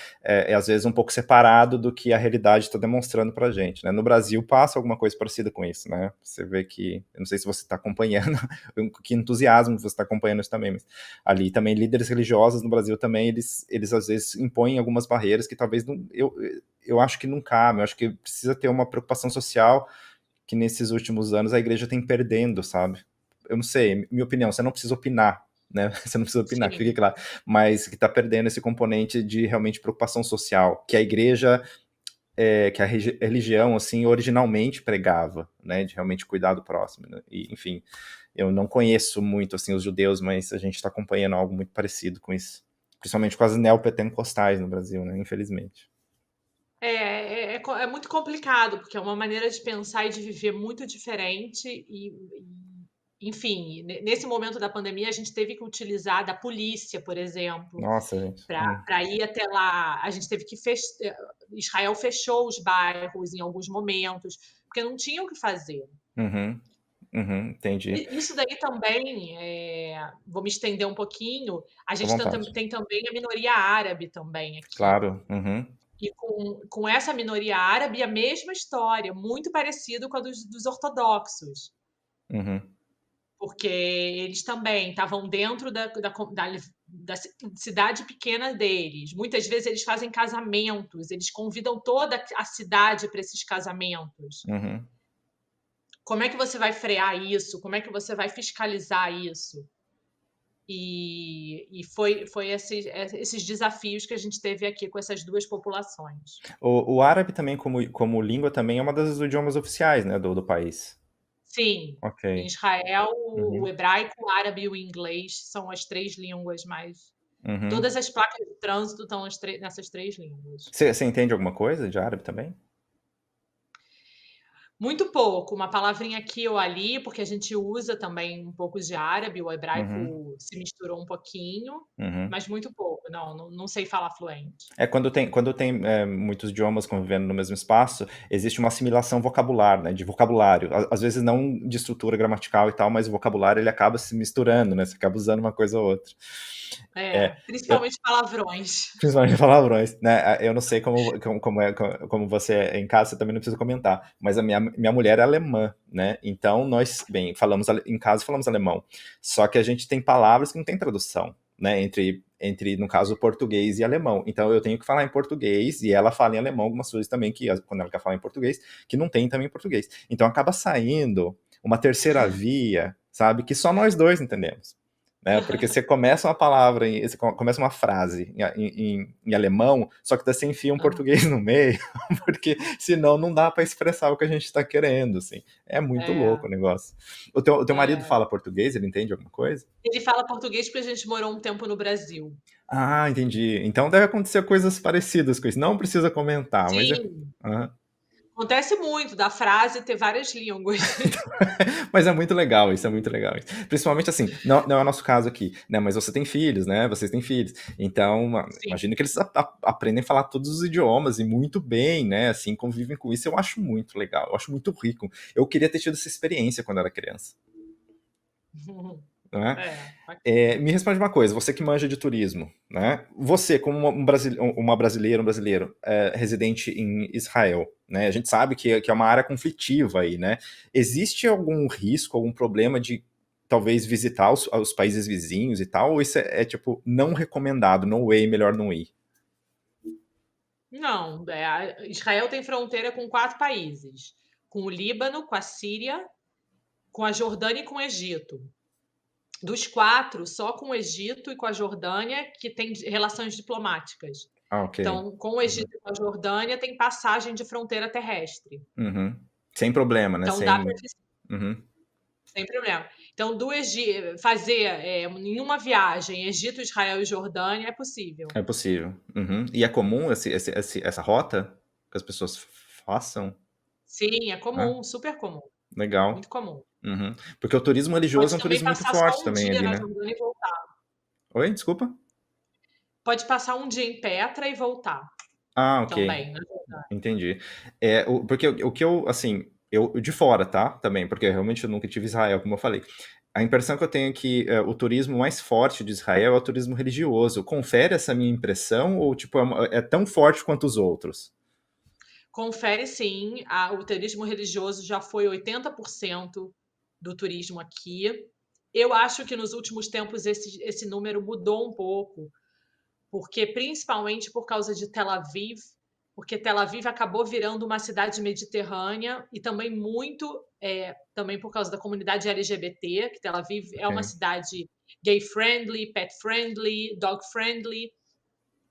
às vezes um pouco separado do que a realidade está demonstrando pra gente, né. No Brasil passa alguma coisa parecida com isso, né, você vê que, eu não sei se você está acompanhando, que entusiasmo você está acompanhando isso também, mas ali também líderes religiosos no Brasil também, eles às vezes impõem algumas barreiras que talvez não, eu acho que não cabe, eu acho que precisa ter uma preocupação social que nesses últimos anos a igreja tem perdendo, sabe? Eu não sei, minha opinião, você não precisa opinar, né? Você não precisa opinar, que fique Sim, claro, mas que está perdendo esse componente de realmente preocupação social, que a igreja, que a religião, assim, originalmente pregava, né? De realmente cuidar do próximo, né? E, enfim, eu não conheço muito, assim, os judeus, mas a gente está acompanhando algo muito parecido com isso. Principalmente com as neopentecostais no Brasil, né? Infelizmente. é muito complicado, porque é uma maneira de pensar e de viver muito diferente enfim, nesse momento da pandemia a gente teve que utilizar da polícia, por exemplo, Nossa, gente. para ir até lá. A gente teve que Israel fechou os bairros em alguns momentos, porque não tinha o que fazer. Uhum, uhum, entendi. Isso daí também, vou me estender um pouquinho, a Fica à gente vontade. tem também a minoria árabe também aqui. Claro. Uhum, E com essa minoria árabe, a mesma história, muito parecido com a dos ortodoxos, uhum, porque eles também estavam dentro da cidade pequena deles. Muitas vezes eles fazem casamentos, eles convidam toda a cidade para esses casamentos. uhum. Como é que você vai frear isso? Como é que você vai fiscalizar isso? E foi esses desafios que a gente teve aqui com essas duas populações. O árabe também, como língua, também é uma das idiomas oficiais, né, do país. Sim, Ok. em Israel, o Uhum, hebraico, o árabe e o inglês são as três línguas mais. uhum. Todas as placas de trânsito estão nessas três línguas. Você entende alguma coisa de árabe também? Muito pouco, uma palavrinha aqui ou ali, porque a gente usa também um pouco de árabe, o Uhum, hebraico se misturou um pouquinho, uhum. mas muito pouco. Não sei falar fluente. Quando tem muitos idiomas convivendo no mesmo espaço, existe uma assimilação vocabular, né, de vocabulário. Às vezes não de estrutura gramatical e tal, mas o vocabulário ele acaba se misturando, né? Você acaba usando uma coisa ou outra. É, eu, Principalmente palavrões. Principalmente palavrões, né? Eu não sei como você é em casa, você também não precisa comentar, mas a minha mulher é alemã, né? Então nós, bem, em casa falamos alemão, só que a gente tem palavras que não tem tradução, né? Entre no caso, português e alemão. Então eu tenho que falar em português e ela fala em alemão algumas coisas também que, quando ela quer falar em português, que não tem também em português. Então acaba saindo uma terceira via, sabe? Que só nós dois entendemos, né? Porque você começa uma palavra, você começa uma frase em alemão, só que você enfia um português no meio, porque senão não dá para expressar o que a gente está querendo, assim. É muito louco o É, negócio. O teu marido é. fala português? Ele entende alguma coisa? Ele fala português porque a gente morou um tempo no Brasil. Ah, entendi. Então deve acontecer coisas parecidas com isso. Não precisa comentar, mas é. Sim, Aham. Acontece muito da frase ter várias línguas. Mas é muito legal, isso é muito legal. Principalmente assim, não é o nosso caso aqui, né? Mas você tem filhos, né? Vocês têm filhos. Então, Sim. imagino que eles aprendem a falar todos os idiomas e muito bem, né? Assim, convivem com isso. Eu acho muito legal, eu acho muito rico. Eu queria ter tido essa experiência quando era criança, não é? É, Me responde uma coisa, você que manja de turismo, né? Você, como uma brasileira, um brasileiro residente em Israel, né? A gente sabe que é uma área conflitiva aí, né? Existe algum risco, algum problema de talvez visitar os países vizinhos e tal? Ou isso tipo não recomendado, no way, melhor não ir? não, Israel tem fronteira com 4 países, com o Líbano, com a Síria, com a Jordânia e com o Egito. Dos 4, só com o Egito e com a Jordânia que tem relações diplomáticas. Ah, ok. Então, com o Egito e com a Jordânia tem passagem de fronteira terrestre. Uhum. Sem problema, né? Então dá para Uhum. sem problema. Então, fazer em uma viagem Egito, Israel e Jordânia é possível. É possível. Uhum. E é comum essa rota que as pessoas façam? Sim, é Né? comum, super comum, Legal. muito comum. Uhum. Porque o turismo religioso Pode é um também turismo muito passar só forte um também dia ali, na né? Jordânia e voltar. Oi, desculpa? Pode passar um dia em Petra e voltar Ah, ok. também, na Jordânia. Entendi. Porque o que eu, assim, eu de fora, tá? Também, porque realmente eu nunca tive Israel, como eu falei. A impressão que eu tenho é que o turismo mais forte de Israel é o turismo religioso. Confere essa minha impressão ou, tipo, é tão forte quanto os outros? Confere sim, o turismo religioso já foi 80% do turismo aqui. Eu acho que nos últimos tempos esse número mudou um pouco, porque principalmente por causa de Tel Aviv, porque Tel Aviv acabou virando uma cidade mediterrânea e também também por causa da comunidade LGBT, que Tel Aviv é uma Ok. cidade gay friendly, pet friendly, dog friendly,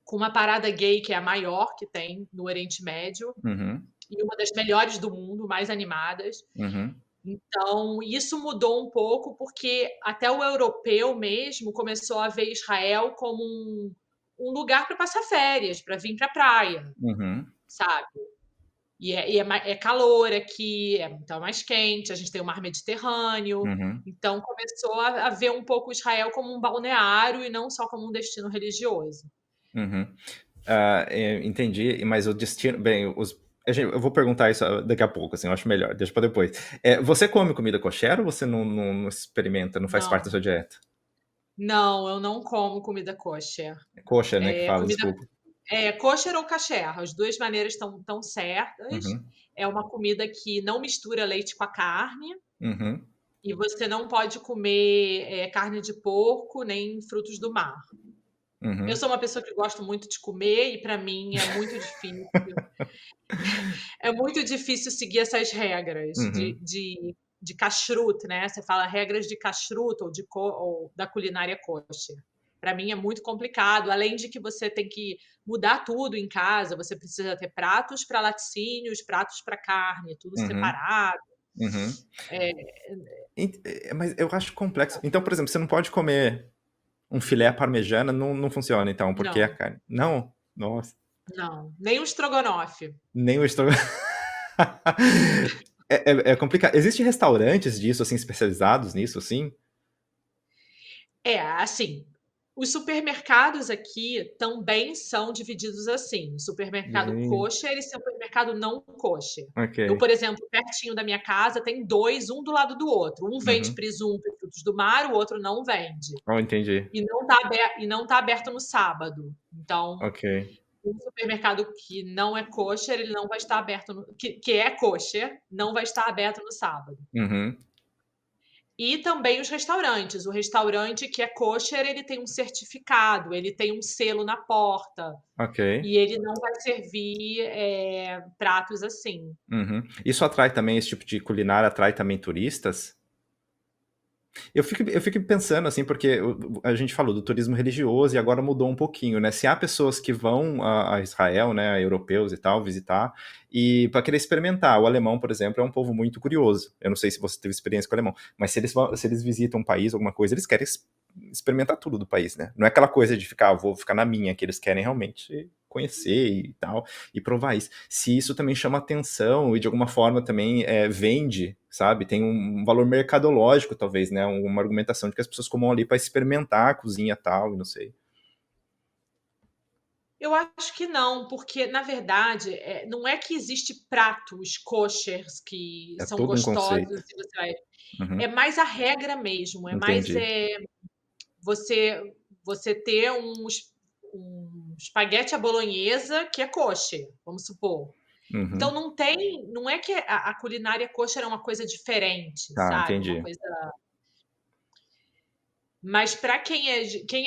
com uma parada gay que é a maior que tem no Oriente Médio Uhum. e uma das melhores do mundo, mais animadas. Uhum. Então, isso mudou um pouco, porque até o europeu mesmo começou a ver Israel como um lugar para passar férias, para vir para a praia, Uhum. sabe? É calor aqui, então é mais quente, a gente tem o mar Mediterrâneo. Uhum. Então, começou a ver um pouco Israel como um balneário e não só como um destino religioso. Uhum. Entendi, mas o destino. Bem, eu vou perguntar isso daqui a pouco, assim, eu acho melhor, deixa pra depois. Você come comida kosher ou você não experimenta, não faz parte da Não, sua dieta? não, eu não como comida kosher. É kosher, né, que fala, Comida desculpa. kosher ou kasher, as 2 maneiras estão certas. Uhum. É uma comida que não mistura leite com a carne, Uhum. e você não pode comer, carne de porco, nem frutos do mar. Eu Uhum. sou uma pessoa que gosto muito de comer e para mim é muito difícil seguir essas regras Uhum. de kashrut, né, você fala regras de kashrut ou da culinária kosher. Para mim é muito complicado, além de que você tem que mudar tudo em casa, você precisa ter pratos para laticínios, pratos para carne, tudo Uhum. separado. Uhum. É, Mas eu acho complexo. Então, por exemplo, você não pode comer um filé à parmegiana, não funciona, então, porque é a não, carne. Não? Nossa. não, nem um estrogonofe. Nem o estrogonofe. É complicado. Existem restaurantes disso, assim, especializados nisso, assim? Assim, os supermercados aqui também são divididos assim, supermercado Gente, kosher e supermercado não kosher. Eu, ok. por exemplo, pertinho da minha casa tem 2, um do lado do outro. Um vende Uhum. presunto e frutos do mar, o outro não vende. Oh, entendi. E não tá aberto no sábado. Então, Ok. um supermercado que não é kosher, ele não vai estar aberto que é kosher, não vai estar aberto no sábado. Uhum. E também os restaurantes. O restaurante que é kosher, ele tem um certificado, ele tem um selo na porta, Ok. e ele não vai servir, pratos assim. Uhum. Isso atrai também, esse tipo de culinária atrai também turistas? Eu fico pensando assim, porque a gente falou do turismo religioso e agora mudou um pouquinho, né? Se há pessoas que vão a Israel, né, europeus e tal, visitar, e para querer experimentar. O alemão, por exemplo, é um povo muito curioso. Eu não sei se você teve experiência com o alemão, mas se eles visitam um país, alguma coisa, eles querem experimentar tudo do país, né? Não é aquela coisa de ficar, vou ficar na minha, que eles querem realmente. conhecer e tal, e provar isso. Se isso também chama atenção e de alguma forma também vende, sabe? Tem um valor mercadológico, talvez, né? Uma argumentação de que as pessoas comam ali para experimentar a cozinha e tal, e não sei. Eu acho que não, porque na verdade, não é que existe pratos koshers que É são todo um gostosos conceito. e você vai Uhum, é mais a regra mesmo, é mais, entendi. você você ter um espaguete à bolonhesa que é kosher, vamos supor. Então Uhum. não é que a culinária kosher é uma coisa diferente, Tá, sabe, uma entendi. coisa, mas para quem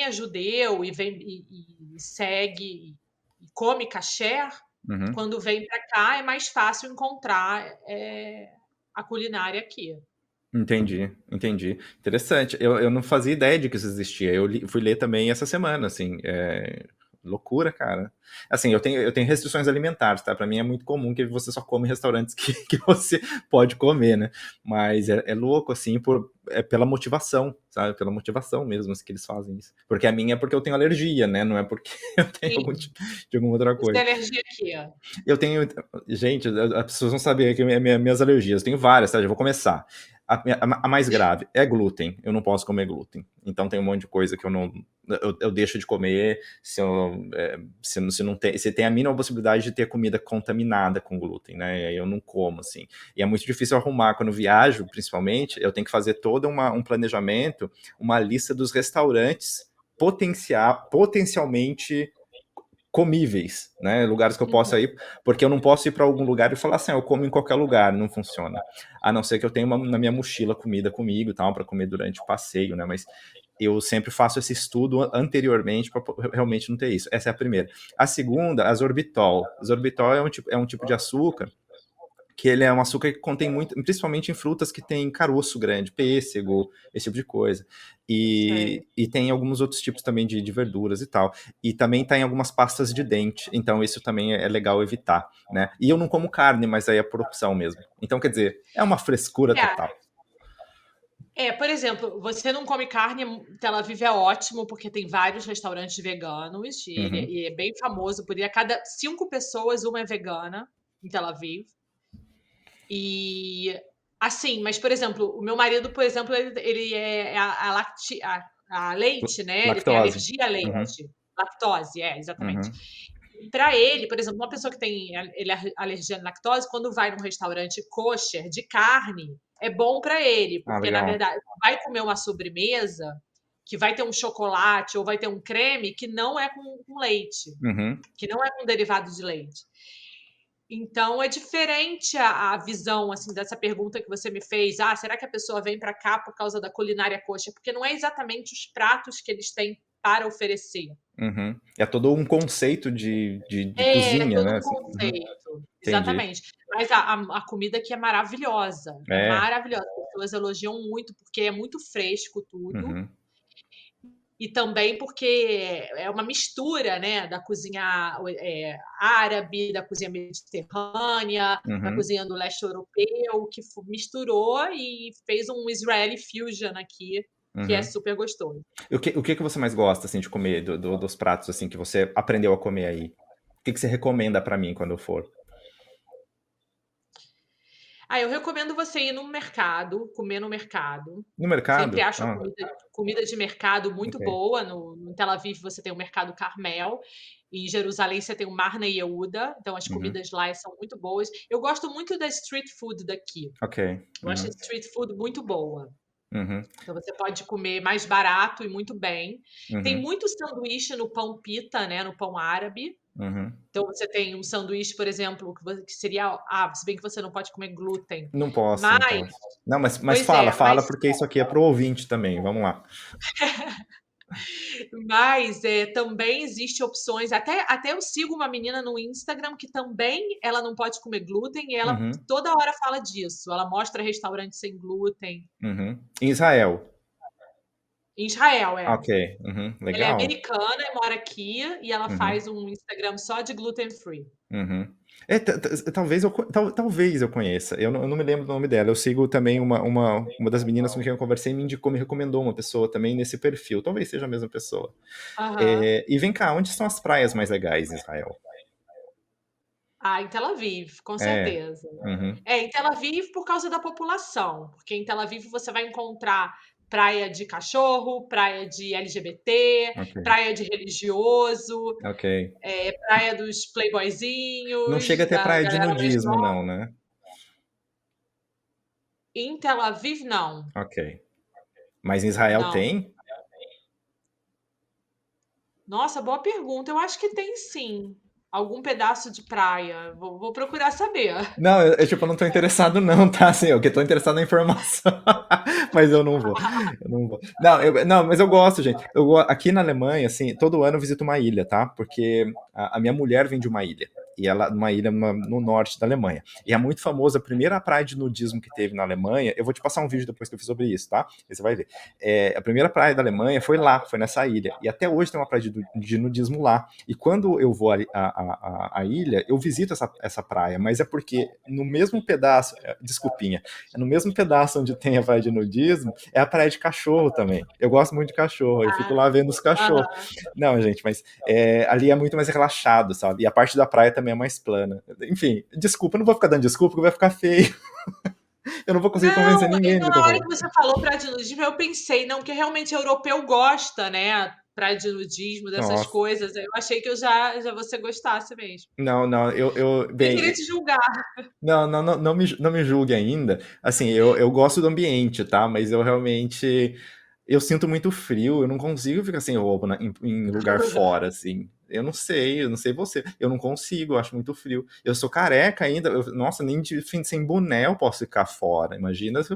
é judeu e vem e segue e come kasher, Uhum. quando vem para cá é mais fácil encontrar, a culinária aqui. Entendi, entendi. Interessante. Eu não fazia ideia de que isso existia. Fui ler também essa semana, assim. Loucura, cara. Assim, eu tenho restrições alimentares, tá? Pra mim é muito comum que você só come em restaurantes que você pode comer, né? Mas é louco, assim, pela motivação, sabe? Pela motivação mesmo assim, que eles fazem isso. Porque a minha é porque eu tenho alergia, né? Não é porque eu tenho algum Sim. tipo de alguma outra Você tem coisa. alergia aqui, ó. Eu tenho. Gente, as pessoas não sabem que minhas alergias. Eu tenho várias, tá? Já vou começar. A mais grave é glúten. Eu não posso comer glúten. Então tem um monte de coisa que eu não. Eu deixo de comer se não tem. Se tem a mínima possibilidade de ter comida contaminada com glúten, né? E aí eu não como, assim. E é muito difícil arrumar. Quando viajo, principalmente, eu tenho que fazer todo um planejamento, uma lista dos restaurantes potencialmente comíveis, né? Lugares que eu possa Uhum. ir, porque eu não posso ir para algum lugar e falar assim, eu como em qualquer lugar, não funciona. A não ser que eu tenha na minha mochila comida comigo e tal, para comer durante o passeio, né? Mas eu sempre faço esse estudo anteriormente para realmente não ter isso. Essa é a primeira. A segunda, a sorbitol. Sorbitol é um tipo de açúcar que ele é um açúcar que contém muito, principalmente em frutas que tem caroço grande, pêssego, esse tipo de coisa. Sei. E tem alguns outros tipos também de verduras e tal. E também tá em algumas pastas de dente, então isso também é legal evitar, né? E eu não como carne, mas aí é por opção mesmo. Então, quer dizer, é uma frescura É. total. Por exemplo, você não come carne, Tel Aviv é ótimo, porque tem vários restaurantes veganos, Uhum, e é bem famoso por ir. A cada 5 pessoas, uma é vegana em Tel Aviv. E assim, mas, por exemplo, o meu marido, por exemplo, ele é a leite, né? Ele tem lactose. alergia a Uhum, leite. Lactose, exatamente. uhum. Para ele, por exemplo, uma pessoa que tem alergia à lactose, quando vai num restaurante kosher de carne, é bom para ele, Ah, porque na legal. verdade vai comer uma sobremesa que vai ter um chocolate ou vai ter um creme que não é com leite, Uhum, que não é com derivado de leite. Então é diferente a visão assim dessa pergunta que você me fez. Ah, será que a pessoa vem para cá por causa da culinária kosher? Porque não é exatamente os pratos que eles têm para oferecer. uhum. É todo um conceito de É cozinha, todo né? um Assim. Uhum, conceito, entendi. exatamente. Mas a comida aqui é É. maravilhosa, as pessoas elogiam muito, porque é muito fresco tudo, Uhum, e também porque é uma mistura, né, da cozinha, árabe, da cozinha mediterrânea, da uhum. cozinha do leste europeu, que misturou e fez um Israeli fusion aqui, que é Uhum. super gostoso. E o que você mais gosta, assim, de comer dos pratos, assim, que você aprendeu a comer aí? O que você recomenda pra mim quando eu for? Ah, eu recomendo você ir no mercado, comer no mercado. No Sempre mercado? acho a Ah, comida de mercado muito ok. boa. No Tel Aviv você tem o Mercado Carmel, em Jerusalém você tem o Marna Yehuda, então as Uhum. comidas lá são muito boas. Eu gosto muito da street food daqui. Ok. Eu acho a Uhum. street food muito boa. Uhum. Então você pode comer mais barato e muito bem. Tem Uhum. muito sanduíche no pão pita, né, no pão árabe. Uhum. Então você tem um sanduíche, por exemplo, que seria, se bem que você não pode comer glúten, Não posso, não mas posso. Não, mas pois fala, é, fala, porque isso aqui é pro ouvinte também. Vamos lá. também existe opções, até eu sigo uma menina no Instagram que também ela não pode comer glúten e ela Uhum. toda hora fala disso. Ela mostra restaurante sem glúten. Uhum. Em Israel. Em Israel, Ok, Ela é legal. americana e mora aqui, e ela Uhum, faz um Instagram só de gluten free. uhum. Talvez talvez eu conheça. Eu não me lembro do nome dela. Eu sigo também uma das meninas com quem eu conversei me recomendou uma pessoa também nesse perfil. Talvez seja a mesma pessoa. Aham. E vem cá, onde são as praias mais legais em Israel? Ah, em Tel Aviv, com É. certeza. Uhum. É, em Tel Aviv por causa da população, porque em Tel Aviv você vai encontrar praia de cachorro, praia de LGBT, Ok, praia de religioso, ok. praia dos Não chega a playboyzinhos, ter da praia de galera mais nudismo, nova. não, né? Em Tel Aviv, não. Ok. Mas em Israel Não. tem? Nossa, boa pergunta. Eu acho que tem sim. Algum pedaço de praia. Vou procurar saber. Não, tipo, eu não tô interessado não, tá? Assim, eu que tô interessado na informação. Mas eu não vou. Eu não vou. Não, mas eu gosto, gente. Aqui na Alemanha, assim, todo ano eu visito uma ilha, tá? Porque a minha mulher vem de uma ilha. E ela, numa ilha no norte da Alemanha. E é muito famosa, a primeira praia de nudismo que teve na Alemanha. Eu vou te passar um vídeo depois que eu fiz sobre isso, tá? Aí você vai ver. A primeira praia da Alemanha foi lá, foi nessa ilha. E até hoje tem uma praia de nudismo lá. E quando eu vou à ilha, eu visito essa praia, mas é porque no mesmo pedaço, desculpinha, é no mesmo pedaço onde tem a praia de nudismo, é a praia de cachorro também. Eu gosto muito de cachorro, eu fico Ah, lá vendo os cachorros. aham. Não, gente, mas ali é muito mais relaxado, sabe? E a parte da praia também é mais plana. Enfim, desculpa, eu não vou ficar dando desculpa, porque vai ficar feio. Eu não vou conseguir convencer Não, ninguém do então que eu tô na hora falando. que você falou praia de nudismo, eu pensei, não, que realmente europeu gosta, né? Praia de nudismo, dessas Nossa. coisas. Eu achei que eu já você gostasse mesmo. Não, não, Sem bem, querer te julgar. não me julgue ainda. Assim, eu gosto do ambiente, tá? Mas eu realmente, eu sinto muito frio, eu não consigo ficar sem roupa em lugar fora, assim. Eu não sei você. Eu não consigo, eu acho muito frio. Eu sou careca ainda, nossa, nem sem boné eu posso ficar fora. Imagina se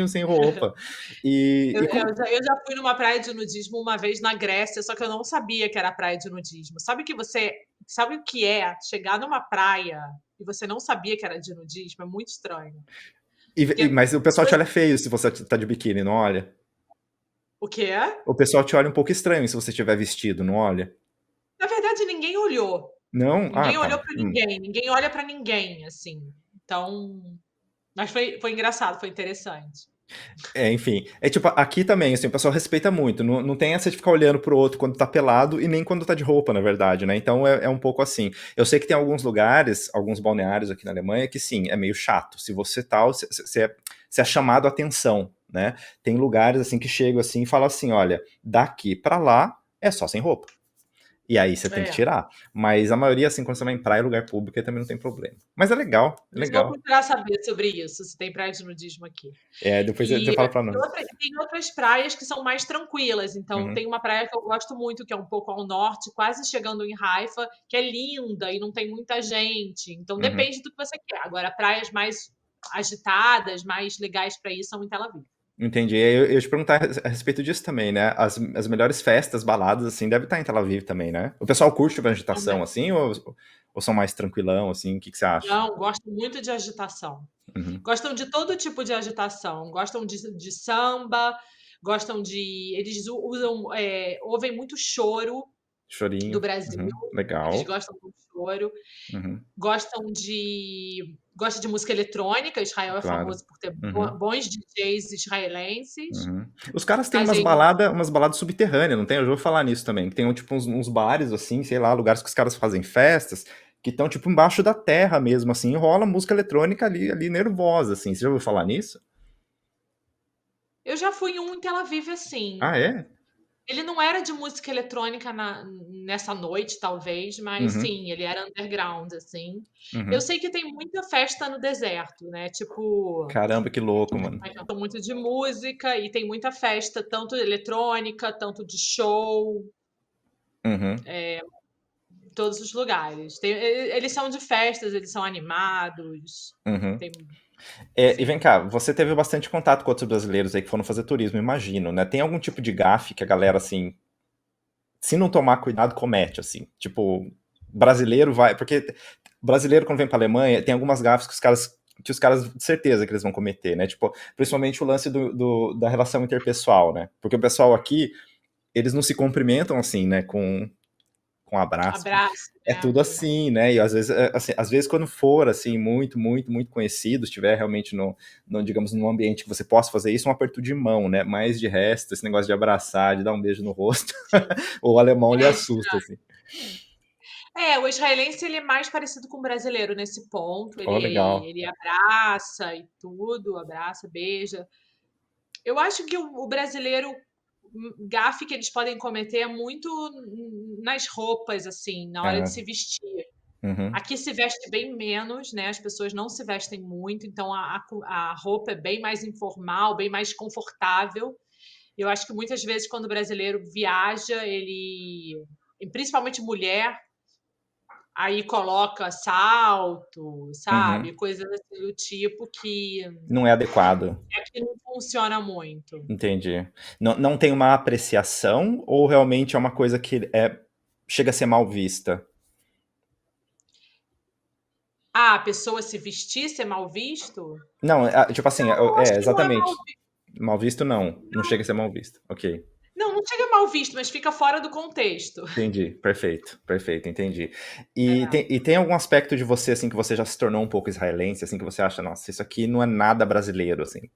sem roupa. E, Eu, e eu como. já, eu já fui numa praia de nudismo uma vez na Grécia, só que eu não sabia que era praia de nudismo. Sabe o que é chegar numa praia e você não sabia que era de nudismo? É muito estranho. Porque Mas o se pessoal te você- olha feio se você tá de biquíni, não olha? o que é? O pessoal te olha um pouco estranho se você estiver vestido, não olha? Na verdade, ninguém olhou. Não? Ah, Ninguém olhou tá. pra ninguém. Ninguém olha pra ninguém, assim. Então, mas foi engraçado, foi interessante. Enfim. É tipo, aqui também, assim, o pessoal respeita muito. Não tem essa de ficar olhando pro outro quando tá pelado e nem quando tá de roupa, na verdade, né? Então é um pouco assim. Eu sei que tem alguns lugares, alguns balneários aqui na Alemanha, que sim, é meio chato. Se você tal, você é chamado a atenção, né? Tem lugares assim que chegam assim e falam assim: olha, daqui pra lá é só sem roupa. E aí você tem que É. tirar. Mas a maioria, assim, quando você vai em praia, lugar público, aí também não tem problema. Mas é legal, é Mas eu vou legal. procurar saber sobre isso, se tem praia de nudismo aqui. Depois você E fala pra nós. tem outras praias que são mais tranquilas. Então, Uhum, tem uma praia que eu gosto muito, que é um pouco ao norte, quase chegando em Haifa, que é linda e não tem muita gente. Então, uhum. depende do que você quer. Agora, praias mais agitadas, mais legais para ir, são em Tel Aviv. Entendi. Eu ia te perguntar a respeito disso também, né? As melhores festas, baladas, assim, deve estar em Tel Aviv também, né? O pessoal curte a agitação, Também. assim, ou são mais tranquilão, assim? O que você acha? Não, gosto muito de agitação. Uhum. Gostam de todo tipo de agitação. Gostam de samba, gostam de. Eles usam, ouvem muito choro do Chorinho. Brasil. Uhum. Eles Legal. gostam do choro. Uhum. Gosta de música eletrônica. Israel é Claro. famoso por ter Uhum. bons DJs israelenses. Uhum. Os caras têm Fazem. umas baladas subterrâneas, não tem? Eu já vou falar nisso também. Tem tipo uns bares, assim, sei lá, lugares que os caras fazem festas, que estão tipo embaixo da terra mesmo, assim, e rola música eletrônica ali nervosa, assim. Você já ouviu falar nisso? Eu já fui em um em Tel Aviv assim. Ah, é? Ele não era de música eletrônica nessa noite, talvez, mas Uhum, sim, ele era underground, assim. Eu uhum. sei que tem muita festa no deserto, né? Tipo, Caramba, que louco, mano. cantam muito de música e tem muita festa, tanto eletrônica, tanto de show, Uhum, em todos os lugares. Eles são de festas, eles são animados. uhum. Tem, E sim. vem cá, você teve bastante contato com outros brasileiros aí que foram fazer turismo, imagino, né? Tem algum tipo de gafe que a galera, assim, se não tomar cuidado, comete, assim? Tipo, brasileiro vai. Porque brasileiro, quando vem pra Alemanha, tem algumas gafes que os caras que os caras, de certeza que eles vão cometer, né? Tipo, principalmente o lance da relação interpessoal, né? Porque o pessoal aqui, eles não se cumprimentam assim, né? Com abraço. Abraço, É né? tudo assim, né? E às vezes, assim, às vezes quando for assim muito, muito, muito conhecido, estiver realmente no, digamos, num ambiente que você possa fazer isso, um aperto de mão, né? Mas de resto, esse negócio de abraçar, de dar um beijo no rosto, o alemão lhe assusta, assim. O israelense ele é mais parecido com o brasileiro nesse ponto. Oh, legal. Ele abraça e tudo, abraça, beija. Eu acho que o brasileiro, gafe que eles podem cometer é muito nas roupas, assim, na hora de Ah, se vestir. uhum, Aqui se veste bem menos, né? As pessoas não se vestem muito, então a roupa é bem mais informal, bem mais confortável. Eu acho que muitas vezes, quando o brasileiro viaja, ele, e principalmente mulher, aí coloca salto, uhum. sabe? Coisas assim do tipo que Não é adequado. aqui não funciona muito. Entendi. Não, não tem uma apreciação ou realmente é uma coisa que chega a ser mal vista? Ah, a pessoa se vestir ser mal visto? Não, tipo assim, Eu acho que não é mal exatamente. Mal visto não. Não chega a ser mal visto. Ok. Não, não chega mal visto, mas fica fora do contexto. Entendi. Perfeito. Perfeito, entendi. E É. tem algum aspecto de você, assim, que você já se tornou um pouco israelense, assim, que você acha, nossa, isso aqui não é nada brasileiro, assim.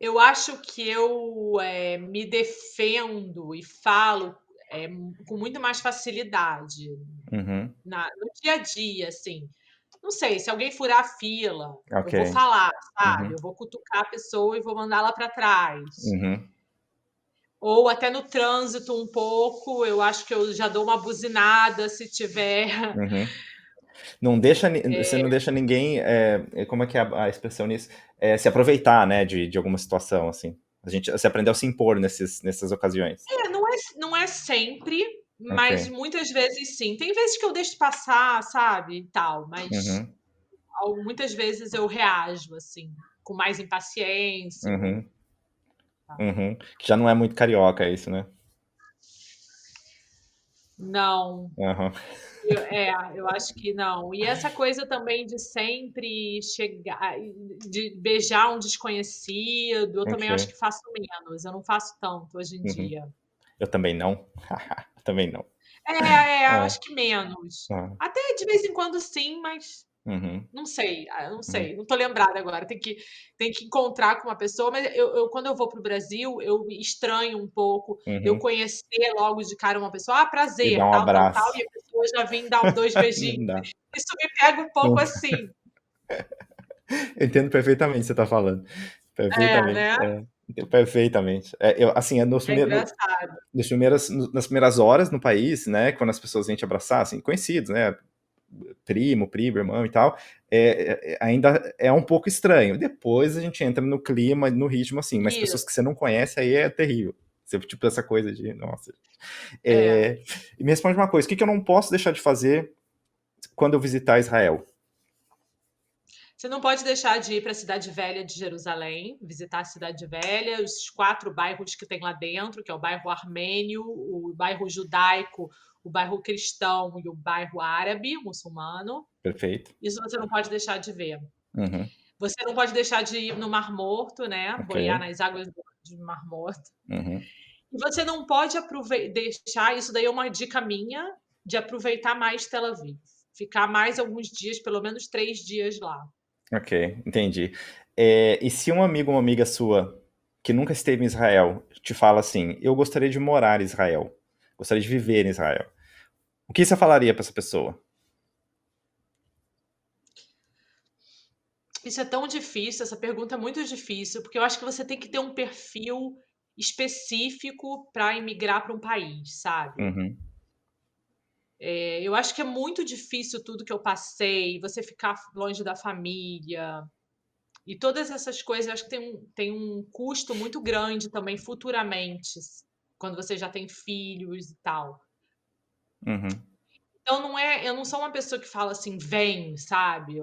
Eu acho que eu me defendo e falo com muito mais facilidade Uhum. no dia a dia, assim. Não sei, se alguém furar a fila, eu Ok. vou falar, sabe? Uhum. Eu vou cutucar a pessoa e vou mandá-la para trás. Uhum. Ou até no trânsito um pouco, eu acho que eu já dou uma buzinada se tiver. Uhum. Você não deixa ninguém, como é que é a expressão nisso? Se aproveitar, né, de alguma situação, assim. Você aprendeu a se impor nessas ocasiões. Não é sempre, Ok. mas muitas vezes sim. Tem vezes que eu deixo passar, sabe, e tal, mas Uhum. muitas vezes eu reajo, assim, com mais impaciência ou Uhum. Uhum. Que já não é muito carioca isso, né? não. Aham. Eu acho que não. E essa coisa também de sempre chegar, de beijar um desconhecido, eu também acho Ok. que faço menos. Eu não faço tanto hoje em Uhum. dia. Eu também não. Também não. É. Acho que menos. Ah. Até de vez em quando sim, mas Uhum. não sei, não Uhum. sei, não tô lembrada agora. Tem que encontrar com uma pessoa, mas quando eu vou para o Brasil, eu estranho um pouco eu Uhum. conhecer logo de cara uma pessoa, E dar prazer, um tal, tal, tal, abraço. e a pessoa já vem dar dois beijinhos. Não dá. Isso me pega um Não. pouco assim. Eu entendo perfeitamente o que você está falando. Perfeitamente. Né? Entendo perfeitamente. Assim, É engraçado. nas primeiras horas no país, né, quando as pessoas vêm te abraçar, assim, conhecidos, né, primo, primo, irmão e tal, ainda é um pouco estranho. Depois a gente entra no clima, no ritmo, assim, mas pessoas que Isso, você não conhece, aí é terrível. Você, tipo, essa coisa de, nossa. é. E me responde uma coisa, o que eu não posso deixar de fazer quando eu visitar Israel? Você não pode deixar de ir para a Cidade Velha de Jerusalém, visitar a Cidade Velha, os 4 bairros que tem lá dentro, que é o bairro armênio, o bairro judaico, o bairro cristão e o bairro árabe, muçulmano. Perfeito? Isso você não pode deixar de ver. Uhum. Você não pode deixar de ir no Mar Morto, né? Ok. Boiar nas águas do Mar Morto. Uhum. E você não pode deixar, isso daí é uma dica minha, de aproveitar mais Tel Aviv. Ficar mais alguns dias, pelo menos 3 dias lá. Ok, entendi. E se um amigo ou uma amiga sua que nunca esteve em Israel te fala assim, eu gostaria de morar em Israel, gostaria de viver em Israel, o que você falaria para essa pessoa? Isso é tão difícil, essa pergunta é muito difícil, porque eu acho que você tem que ter um perfil específico para imigrar para um país, sabe? Uhum, Eu acho que é muito difícil tudo que eu passei, você ficar longe da família e todas essas coisas. Eu acho que tem um custo muito grande também futuramente, quando você já tem filhos e tal. uhum, Então eu não sou uma pessoa que fala assim, vem, sabe?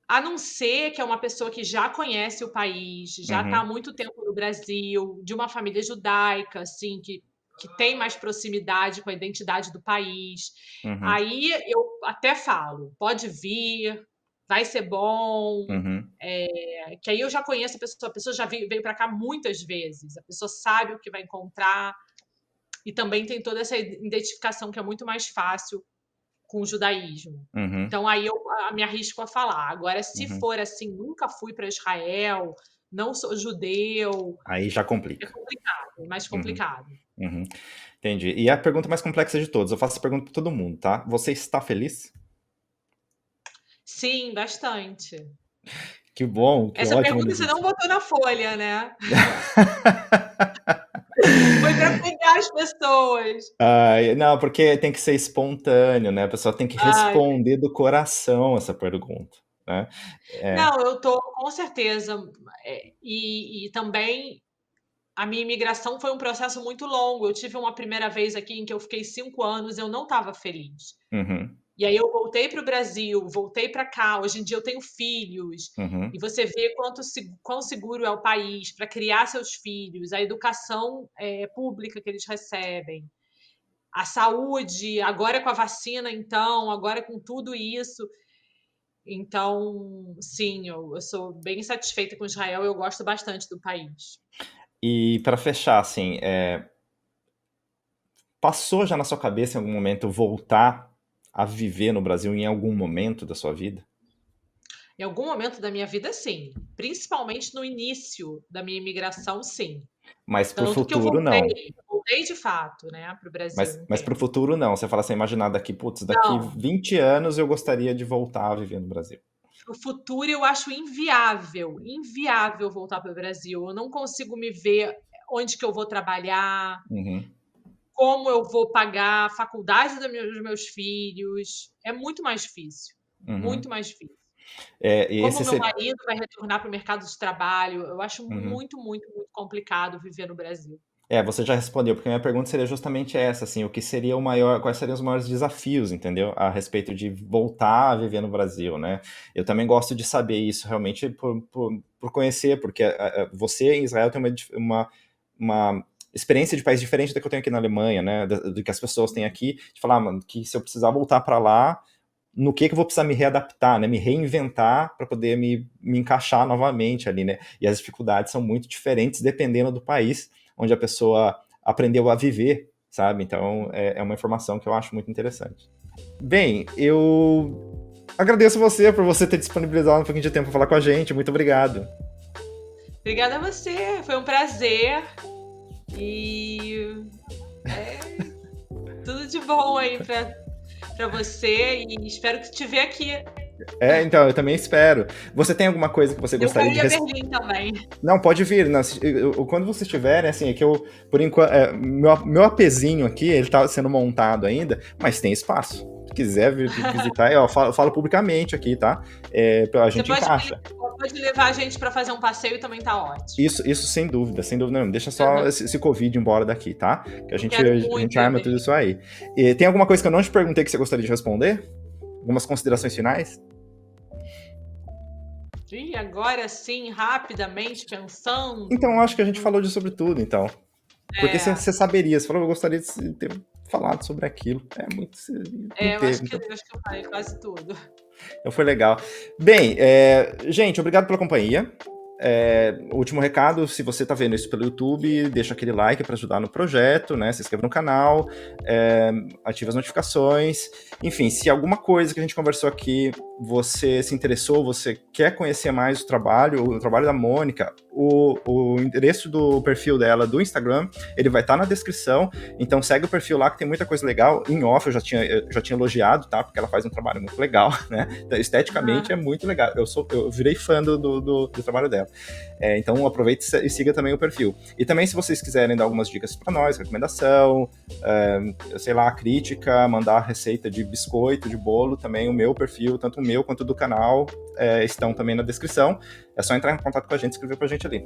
A não ser que é uma pessoa que já conhece o país, já está há uhum, muito tempo no Brasil, de uma família judaica, assim, que que tem mais proximidade com a identidade do país. Uhum. Aí eu até falo, pode vir, vai ser bom, Uhum. que aí eu já conheço a pessoa já veio para cá muitas vezes, a pessoa sabe o que vai encontrar, e também tem toda essa identificação que é muito mais fácil com o judaísmo. Uhum. Então aí eu me arrisco a falar. Agora, se Uhum. for assim, nunca fui para Israel, não sou judeu, Aí já é complica. complicado, é mais Uhum. complicado. Uhum. Entendi. E a pergunta mais complexa de todas, eu faço essa pergunta para todo mundo, tá? Você está feliz? Sim, bastante. Que Essa ótima pergunta você não notícia. botou na folha, né? Foi para pegar as pessoas. Ai, não, porque tem que ser espontâneo, né? A pessoa tem que Ai, responder do coração essa pergunta, né? É. não, eu tô com certeza. E também a minha imigração foi um processo muito longo. Eu tive uma primeira vez aqui em que eu fiquei 5 anos, eu não estava feliz. Uhum. E aí eu voltei para o Brasil, voltei para cá. Hoje em dia eu tenho filhos, e Uhum. você vê quão seguro é o país para criar seus filhos, a educação pública que eles recebem, a saúde, agora com a vacina, então, agora com tudo isso. Então, sim, eu sou bem satisfeita com Israel, eu gosto bastante do país. E para fechar, assim, passou já na sua cabeça em algum momento voltar a viver no Brasil em algum momento da sua vida? Em algum momento da minha vida, sim. Principalmente no início da minha imigração, sim. Mas para o Tanto que futuro, não. eu voltei de fato, né, para o Brasil um Mas para o tempo. futuro, não. Você fala assim, imaginar daqui, putz, daqui Não, 20 anos eu gostaria de voltar a viver no Brasil. para o futuro eu acho inviável, inviável voltar para o Brasil. Eu não consigo me ver onde que eu vou trabalhar, Uhum. como eu vou pagar a faculdade dos meus filhos. É muito mais difícil, Uhum. muito mais difícil. E Como esse meu seria. marido vai retornar para o mercado de trabalho, eu acho Uhum. muito, muito, muito complicado viver no Brasil. Você já respondeu, porque a minha pergunta seria justamente essa, assim, o que seria o maior, quais seriam os maiores desafios, entendeu? A respeito de voltar a viver no Brasil, né? Eu também gosto de saber isso realmente por conhecer, porque você em Israel tem uma experiência de país diferente da que eu tenho aqui na Alemanha, né? Do que as pessoas têm aqui, de falar, mano, que se eu precisar voltar para lá, no que eu vou precisar me readaptar, né? Me reinventar para poder me encaixar novamente ali, né? E as dificuldades são muito diferentes dependendo do país onde a pessoa aprendeu a viver, sabe? Então, é uma informação que eu acho muito interessante. Bem, eu agradeço você por você ter disponibilizado um pouquinho de tempo para falar com a gente. Muito obrigado. Obrigada a você, foi um prazer. E tudo de bom aí para você e espero que te ver aqui. Então, eu também espero. Você tem alguma coisa que você Eu gostaria quero de ir a Berlim também. Não, pode vir. Não, quando vocês estiverem, assim, é que eu, por enquanto, meu APzinho aqui, ele tá sendo montado ainda, mas tem espaço. Se quiser vir visitar, eu falo publicamente aqui, tá? A Você gente encaixa. pode levar a gente para fazer um passeio também tá ótimo. Isso sem dúvida não. Deixa só Uhum. esse Covid embora daqui, tá? Que a Eu gente, quero a muito gente ir a arma tudo Berlim. isso aí. E tem alguma coisa que eu não te perguntei que você gostaria de responder? Algumas considerações finais? E agora sim, rapidamente Então, pensando. eu acho que a gente falou de sobre tudo, então. Porque É, você saberia, você falou, eu gostaria de ter falado sobre aquilo. Muito, não eu teve, acho então, que eu falei quase tudo. então foi legal. Bem, gente, obrigado pela companhia. Último recado, se você está vendo isso pelo YouTube, deixa aquele like para ajudar no projeto, né? Se inscreva no canal, ative as notificações. Enfim, se alguma coisa que a gente conversou aqui você se interessou, você quer conhecer mais o trabalho da Mônica, o endereço do perfil dela do Instagram, ele vai estar na descrição, então segue o perfil lá que tem muita coisa legal. Em off eu já tinha elogiado, tá? Porque ela faz um trabalho muito legal, né? Então, esteticamente é muito legal. Eu virei fã do trabalho dela. Então aproveite e siga também o perfil. E também se vocês quiserem dar algumas dicas para nós, recomendação, sei lá, crítica, mandar receita de biscoito, de bolo, também o meu perfil, tanto o meu quanto do canal, estão também na descrição. É só entrar em contato com a gente e escrever pra gente ali.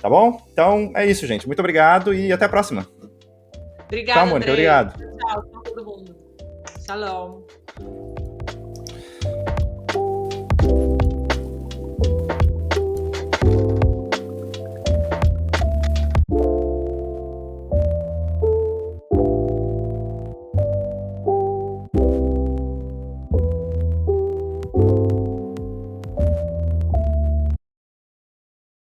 Tá bom? Então é isso, gente. Muito obrigado e até a próxima. Obrigada, Tchau, Mônica. Andrei. Obrigado. Tchau, tchau todo mundo. Shalom.